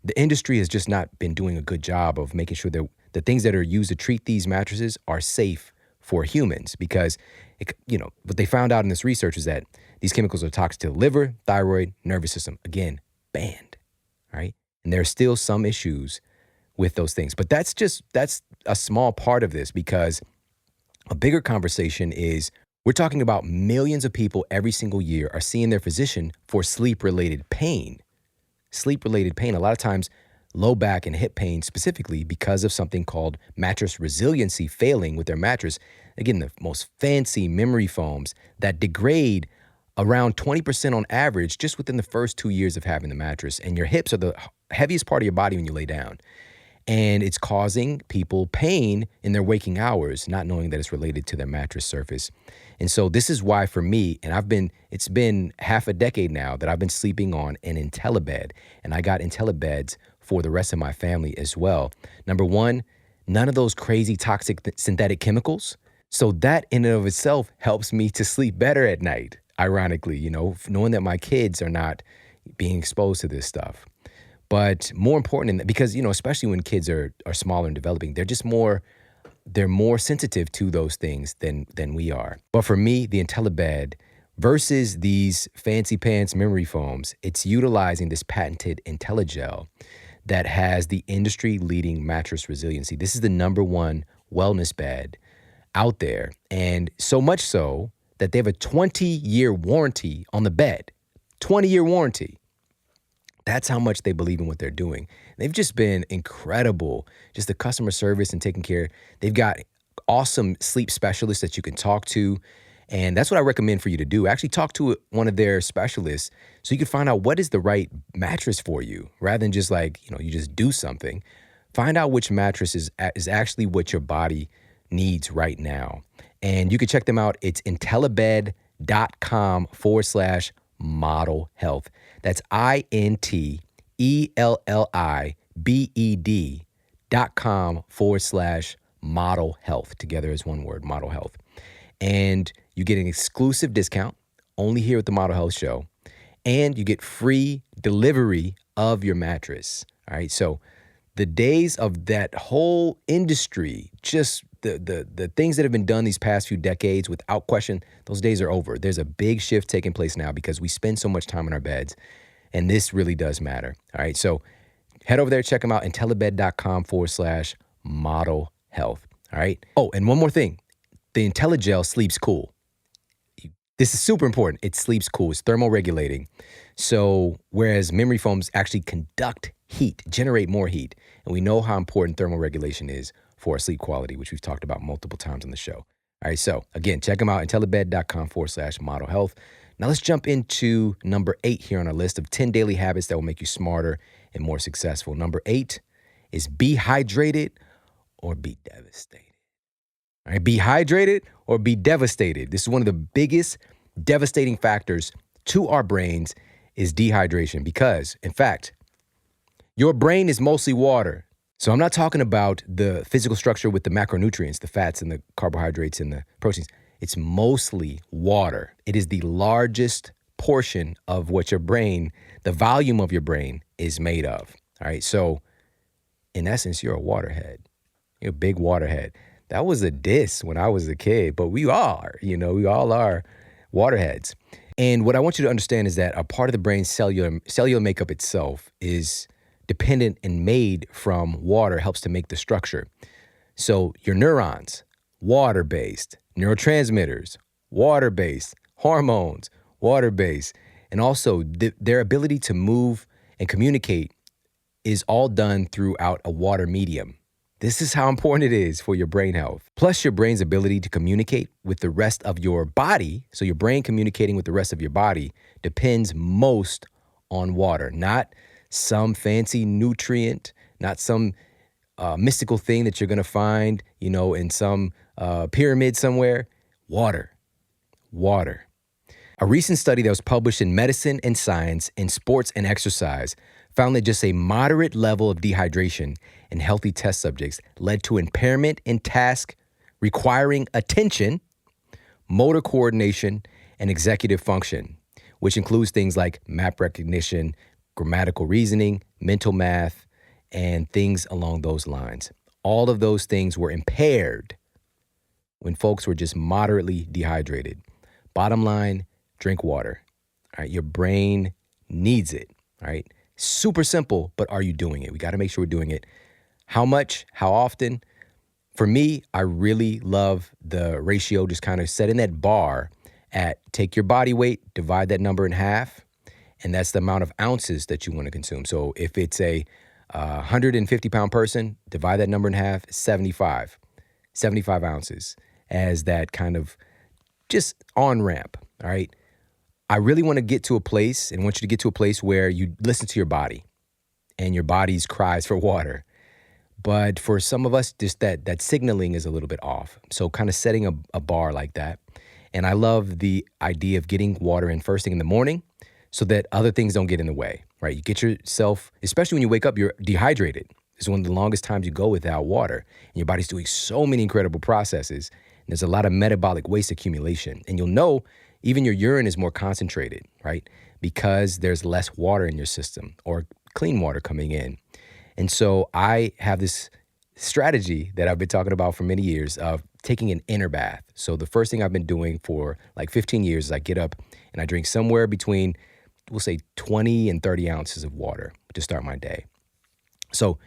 the industry has just not been doing a good job of making sure that the things that are used to treat these mattresses are safe for humans, because what they found out in this research is that these chemicals are toxic to the liver, thyroid, nervous system. Again, banned, right? And there are still some issues with those things. But that's a small part of this, because a bigger conversation is we're talking about millions of people every single year are seeing their physician for sleep-related pain. Sleep-related pain, a lot of times low back and hip pain specifically, because of something called mattress resiliency failing with their mattress. Again, the most fancy memory foams that degrade around 20% on average just within the first 2 years of having the mattress. And your hips are the heaviest part of your body when you lay down. And it's causing people pain in their waking hours, not knowing that it's related to their mattress surface. And so this is why for me, and it's been half a decade now that I've been sleeping on an IntelliBed, and I got IntelliBeds for the rest of my family as well. Number one, none of those crazy toxic synthetic chemicals. So that in and of itself helps me to sleep better at night, ironically, knowing that my kids are not being exposed to this stuff. But more important than that, because, especially when kids are smaller and developing, they're more sensitive to those things than we are. But for me, the IntelliBed versus these fancy pants memory foams, it's utilizing this patented IntelliGel that has the industry-leading mattress resiliency. This is the number one wellness bed out there. And so much so that they have a 20-year warranty on the bed. 20-year warranty. That's how much they believe in what they're doing. They've just been incredible. Just the customer service and taking care. They've got awesome sleep specialists that you can talk to. And that's what I recommend for you to do. Actually talk to one of their specialists so you can find out what is the right mattress for you, rather than just you just do something. Find out which mattress is actually what your body needs right now. And you can check them out. It's intellibed.com/model health. That's INTELLIBED.com/model health. Together as one word, model health. And you get an exclusive discount only here at the Model Health Show. And you get free delivery of your mattress. All right. So the days of that whole industry, just the things that have been done these past few decades, without question, those days are over. There's a big shift taking place now because we spend so much time in our beds. And this really does matter. All right. So head over there, check them out, intellibed.com/model health. All right. Oh, and one more thing. The IntelliGel sleeps cool. This is super important. It sleeps cool. It's thermoregulating. So whereas memory foams actually conduct heat, generate more heat. And we know how important thermoregulation is for our sleep quality, which we've talked about multiple times on the show. All right. So again, check them out, intellibed.com/model health. Now let's jump into number 8 here on our list of 10 daily habits that will make you smarter and more successful. Number 8 is be hydrated or be devastated. All right, be hydrated or be devastated. This is one of the biggest devastating factors to our brains is dehydration because, in fact, your brain is mostly water. So I'm not talking about the physical structure with the macronutrients, the fats and the carbohydrates and the proteins. It's mostly water. It is the largest portion of what your brain, the volume of your brain is made of. All right. So in essence, you're a waterhead. You're a big waterhead. That was a diss when I was a kid, but we all are waterheads. And what I want you to understand is that a part of the brain's cellular makeup itself is dependent and made from water, helps to make the structure. So your neurons, water-based, neurotransmitters, water-based, hormones, water-based, and also their ability to move and communicate is all done throughout a water medium. This is how important it is for your brain health. Plus, your brain's ability to communicate with the rest of your body, so your brain communicating with the rest of your body, depends most on water, not some fancy nutrient, not some mystical thing that you're going to find, in some pyramid somewhere. Water. A recent study that was published in Medicine and Science in Sports and Exercise found that just a moderate level of dehydration in healthy test subjects led to impairment in tasks requiring attention, motor coordination, and executive function, which includes things like map recognition, grammatical reasoning, mental math, and things along those lines. All of those things were impaired when folks were just moderately dehydrated. Bottom line, drink water. All right, your brain needs it. All right, super simple, but are you doing it? We got to make sure we're doing it. How much? How often? For me, I really love the ratio, just kind of setting that bar at take your body weight, divide that number in half, and that's the amount of ounces that you want to consume. So if it's a 150-pound person, divide that number in half, 75 ounces as that kind of just on-ramp, all right? I really want to get to a place and want you to get to a place where you listen to your body and your body's cries for water. But for some of us, just that signaling is a little bit off. So kind of setting a bar like that. And I love the idea of getting water in first thing in the morning so that other things don't get in the way, right? You get yourself, especially when you wake up, you're dehydrated. It's one of the longest times you go without water. And your body's doing so many incredible processes. And there's a lot of metabolic waste accumulation. And you'll know even your urine is more concentrated, right? Because there's less water in your system or clean water coming in. And so I have this strategy that I've been talking about for many years of taking an inner bath. So the first thing I've been doing for like 15 years is I get up and I drink somewhere between, we'll say 20 and 30 ounces of water to start my day. So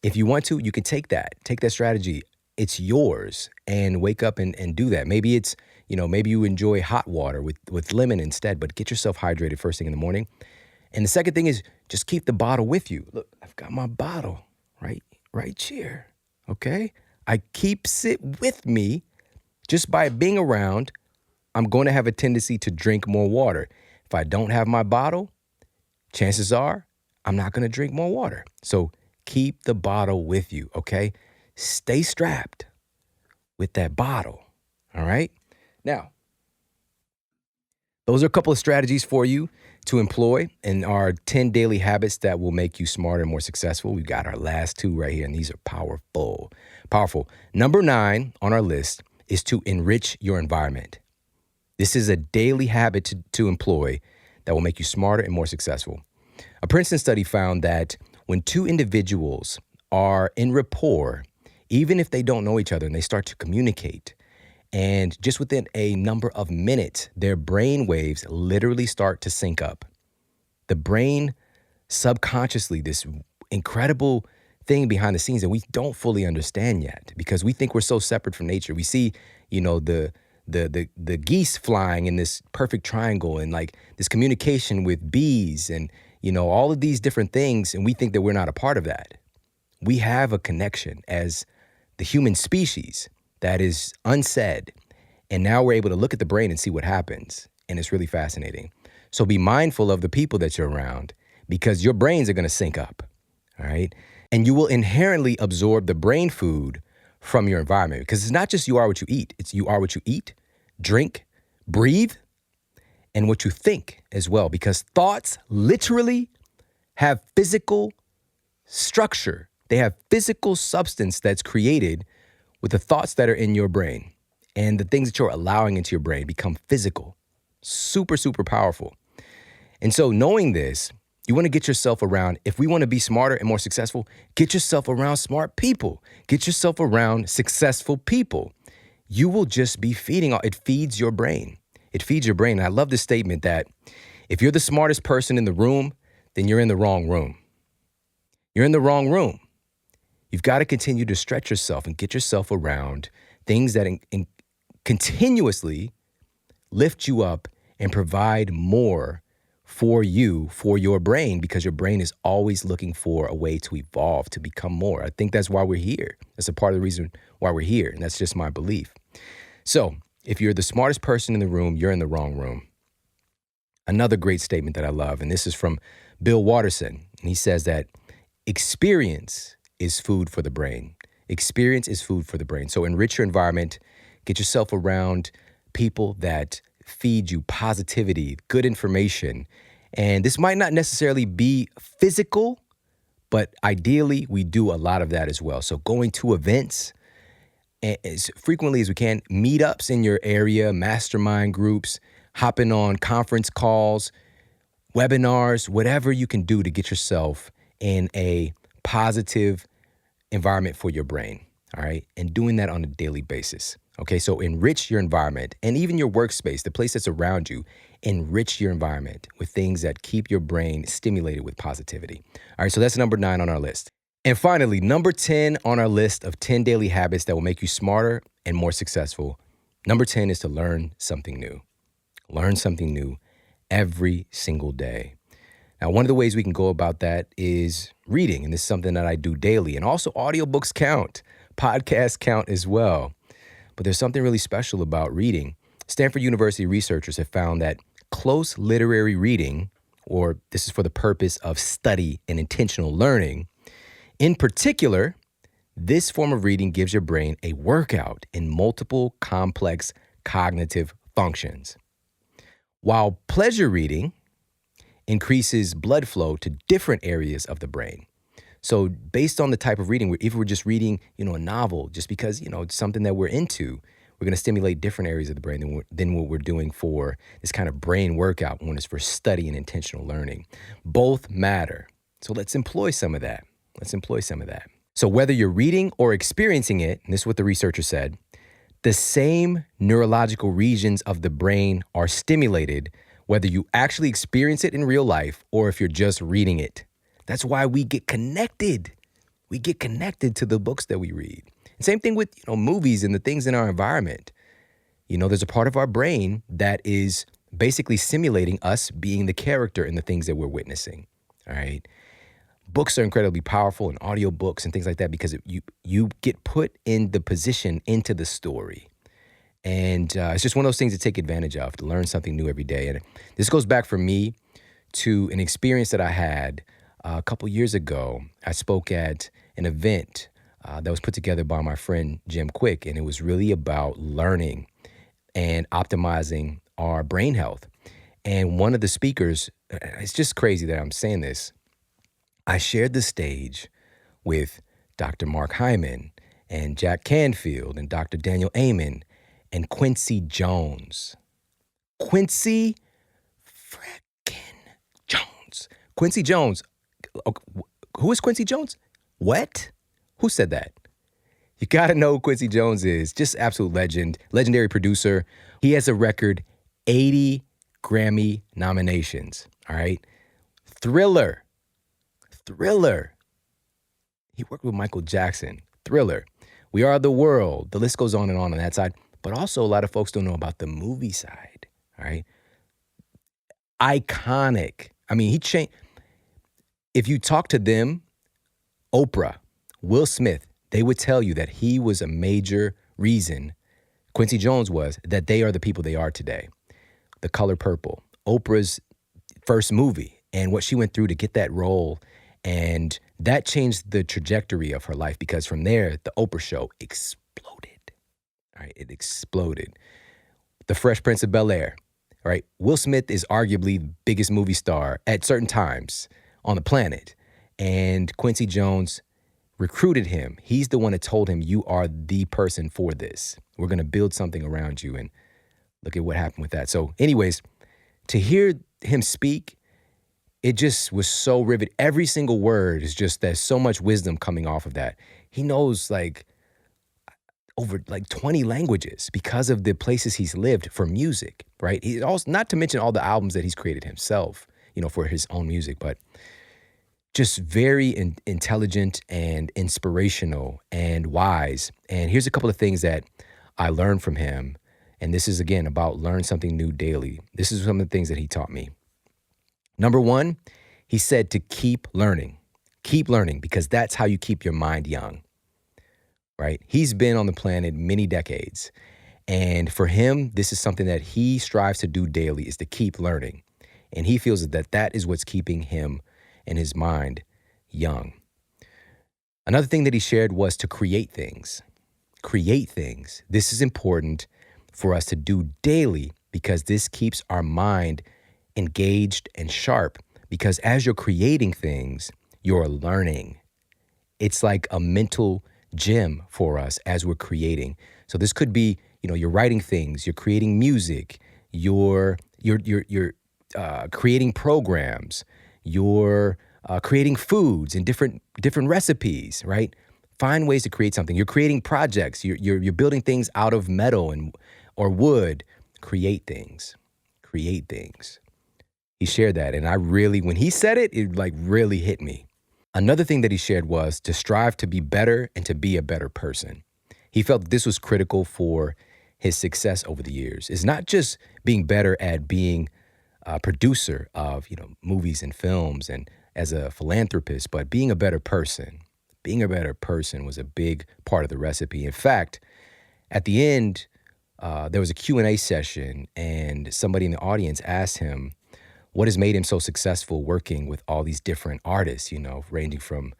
if you want to, you can take that strategy. It's yours, and wake up and do that. Maybe it's, maybe you enjoy hot water with lemon instead, but get yourself hydrated first thing in the morning. And the second thing is just keep the bottle with you. Look, I've got my bottle right here, okay? I keeps it with me. Just by being around, I'm going to have a tendency to drink more water. If I don't have my bottle, chances are I'm not going to drink more water. So keep the bottle with you, okay? Stay strapped with that bottle, all right? Now, those are a couple of strategies for you to employ in our 10 daily habits that will make you smarter and more successful. We've got our last two right here, and these are powerful. Number 9 on our list is to enrich your environment. This is a daily habit to employ that will make you smarter and more successful. A Princeton study found that when two individuals are in rapport, even if they don't know each other and they start to communicate, and just within a number of minutes, their brain waves literally start to sync up. The brain subconsciously, this incredible thing behind the scenes that we don't fully understand yet because we think we're so separate from nature. We see, the geese flying in this perfect triangle and like this communication with bees and, all of these different things. And we think that we're not a part of that. We have a connection as the human species that is unsaid. And now we're able to look at the brain and see what happens. And it's really fascinating. So be mindful of the people that you're around because your brains are going to sync up. All right. And you will inherently absorb the brain food from your environment because it's not just you are what you eat. It's you are what you eat, drink, breathe, and what you think as well. Because thoughts literally have physical structure. They have physical substance that's created with the thoughts that are in your brain, and the things that you're allowing into your brain become physical. Super, super powerful. And so knowing this, you want to get yourself around, if we want to be smarter and more successful, get yourself around smart people. Get yourself around successful people. You will just be it feeds your brain. It feeds your brain. And I love this statement that if you're the smartest person in the room, then you're in the wrong room. You're in the wrong room. You've got to continue to stretch yourself and get yourself around things that continuously lift you up and provide more for you, for your brain, because your brain is always looking for a way to evolve, to become more. I think that's why we're here. That's a part of the reason why we're here. And that's just my belief. So if you're the smartest person in the room, you're in the wrong room. Another great statement that I love, and this is from Bill Watterson. And he says that experience is food for the brain. Experience is food for the brain. So enrich your environment, get yourself around people that feed you positivity, good information. And this might not necessarily be physical, but ideally we do a lot of that as well. So going to events as frequently as we can, meetups in your area, mastermind groups, hopping on conference calls, webinars, whatever you can do to get yourself in a positive environment for your brain, all right? And doing that on a daily basis. Okay, so enrich your environment and even your workspace, the place that's around you. Enrich your environment with things that keep your brain stimulated with positivity. All right, so that's number 9 on our list. And finally, number 10 on our list of 10 daily habits that will make you smarter and more successful. Number 10 is to learn something new. Learn something new every single day. Now, one of the ways we can go about that is reading, and this is something that I do daily. And also audiobooks count, podcasts count as well. But there's something really special about reading. Stanford University researchers have found that close literary reading, or this is for the purpose of study and intentional learning, in particular, this form of reading gives your brain a workout in multiple complex cognitive functions. While pleasure reading increases blood flow to different areas of the brain. So based on the type of reading, if we're just reading, a novel, just because, it's something that we're into, we're going to stimulate different areas of the brain than what we're doing for this kind of brain workout when it's for study and intentional learning. Both matter. So let's employ some of that. So whether you're reading or experiencing it, and this is what the researcher said, the same neurological regions of the brain are stimulated, whether you actually experience it in real life or if you're just reading it. That's why we get connected. We get connected to the books that we read. And same thing with, movies and the things in our environment. There's a part of our brain that is basically simulating us being the character in the things that we're witnessing. All right. Books are incredibly powerful, and audiobooks and things like that, because you get put in the position into the story. And it's just one of those things to take advantage of, to learn something new every day. And this goes back for me to an experience that I had a couple years ago. I spoke at an event that was put together by my friend Jim Quick, and it was really about learning and optimizing our brain health. And one of the speakers, it's just crazy that I'm saying this, I shared the stage with Dr. Mark Hyman and Jack Canfield and Dr. Daniel Amen and Quincy Jones. Quincy frickin' Jones. Quincy Jones. Who is Quincy Jones? What? Who said that? You got to know who Quincy Jones is. Just absolute legend, legendary producer. He has a record 80 Grammy nominations, all right? Thriller. He worked with Michael Jackson. Thriller. We Are the World. The list goes on that side. But also a lot of folks don't know about the movie side, all right? Iconic. I mean, he changed. If you talk to them, Oprah, Will Smith, they would tell you that he was a major reason, Quincy Jones was, that they are the people they are today. The Color Purple, Oprah's first movie, and what she went through to get that role. And that changed the trajectory of her life, because from there, the Oprah show exploded. All right, it exploded. The Fresh Prince of Bel-Air. All right, Will Smith is arguably the biggest movie star at certain times on the planet. And Quincy Jones recruited him. He's the one that told him, you are the person for this. We're going to build something around you. And look at what happened with that. So anyways, to hear him speak, it just was so riveting. Every single word is just, there's so much wisdom coming off of that. He knows over 20 languages because of the places he's lived for music, right? He also, not to mention all the albums that he's created himself, for his own music, but just very intelligent and inspirational and wise. And here's a couple of things that I learned from him. And this is, again, about learn something new daily. This is some of the things that he taught me. Number one, he said to keep learning. Keep learning, because that's how you keep your mind young, right? He's been on the planet many decades. And for him, this is something that he strives to do daily, is to keep learning. And he feels that that is what's keeping him and his mind young. Another thing that he shared was to create things. Create things. This is important for us to do daily, because this keeps our mind engaged and sharp. Because as you're creating things, you're learning. It's like a mental gym for us as we're creating. So this could be, you're writing things, you're creating music, you're creating programs, you're creating foods and different recipes, right? Find ways to create something. You're creating projects. You're building things out of metal or wood. Create things. Create things. He shared that, and when he said it, it like really hit me. Another thing that he shared was to strive to be better and to be a better person. He felt this was critical for his success over the years. It's not just being better at being a producer of, movies and films and as a philanthropist, but being a better person. Being a better person was a big part of the recipe. In fact, at the end, there was a Q&A session, and somebody in the audience asked him what has made him so successful working with all these different artists, ranging from,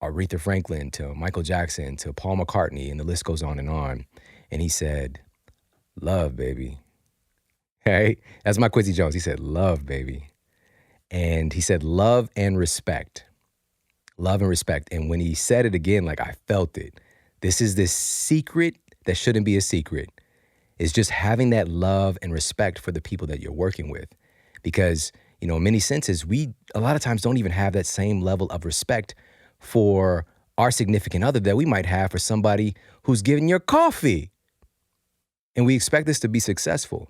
Aretha Franklin to Michael Jackson to Paul McCartney, and the list goes on. And he said, love, baby. Hey, that's my Quincy Jones. He said, love, baby. And he said, love and respect. Love and respect. And when he said it again, like, I felt it. This is this secret that shouldn't be a secret. It's just having that love and respect for the people that you're working with. Because, in many senses, we a lot of times don't even have that same level of respect for our significant other that we might have for somebody who's giving your coffee. And we expect this to be successful.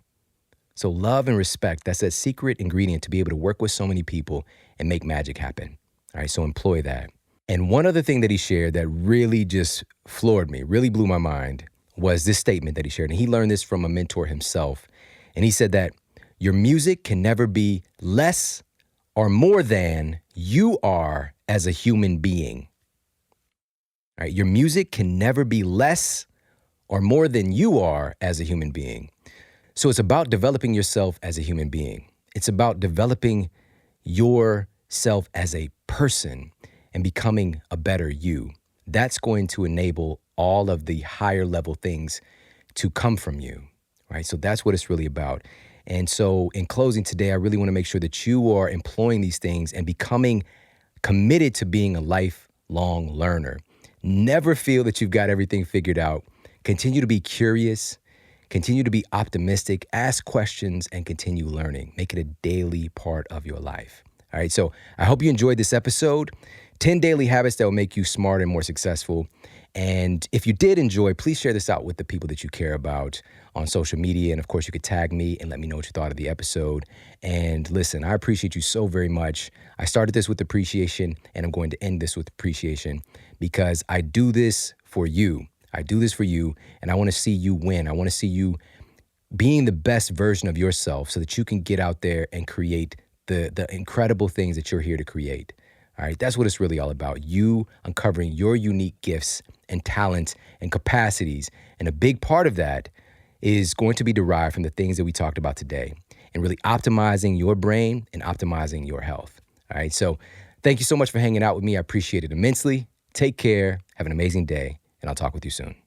So love and respect, that's that secret ingredient to be able to work with so many people and make magic happen. All right, so employ that. And one other thing that he shared that really just floored me, really blew my mind, was this statement that he shared. And he learned this from a mentor himself. And he said that your music can never be less or more than you are as a human being. All right, your music can never be less or more than you are as a human being. So it's about developing yourself as a human being. It's about developing yourself as a person and becoming a better you. That's going to enable all of the higher level things to come from you, right? So that's what it's really about. And so in closing today, I really want to make sure that you are employing these things and becoming committed to being a lifelong learner. Never feel that you've got everything figured out. Continue to be curious, continue to be optimistic, ask questions, and continue learning. Make it a daily part of your life. All right, so I hope you enjoyed this episode. 10 daily habits that will make you smarter and more successful. And if you did enjoy, please share this out with the people that you care about on social media. And of course, you could tag me and let me know what you thought of the episode. And listen, I appreciate you so very much. I started this with appreciation, and I'm going to end this with appreciation because I do this for you. I do this for you, and I want to see you win. I want to see you being the best version of yourself so that you can get out there and create the incredible things that you're here to create. All right, that's what it's really all about. You uncovering your unique gifts and talents and capacities. And a big part of that is going to be derived from the things that we talked about today and really optimizing your brain and optimizing your health. All right, so thank you so much for hanging out with me. I appreciate it immensely. Take care. Have an amazing day, and I'll talk with you soon.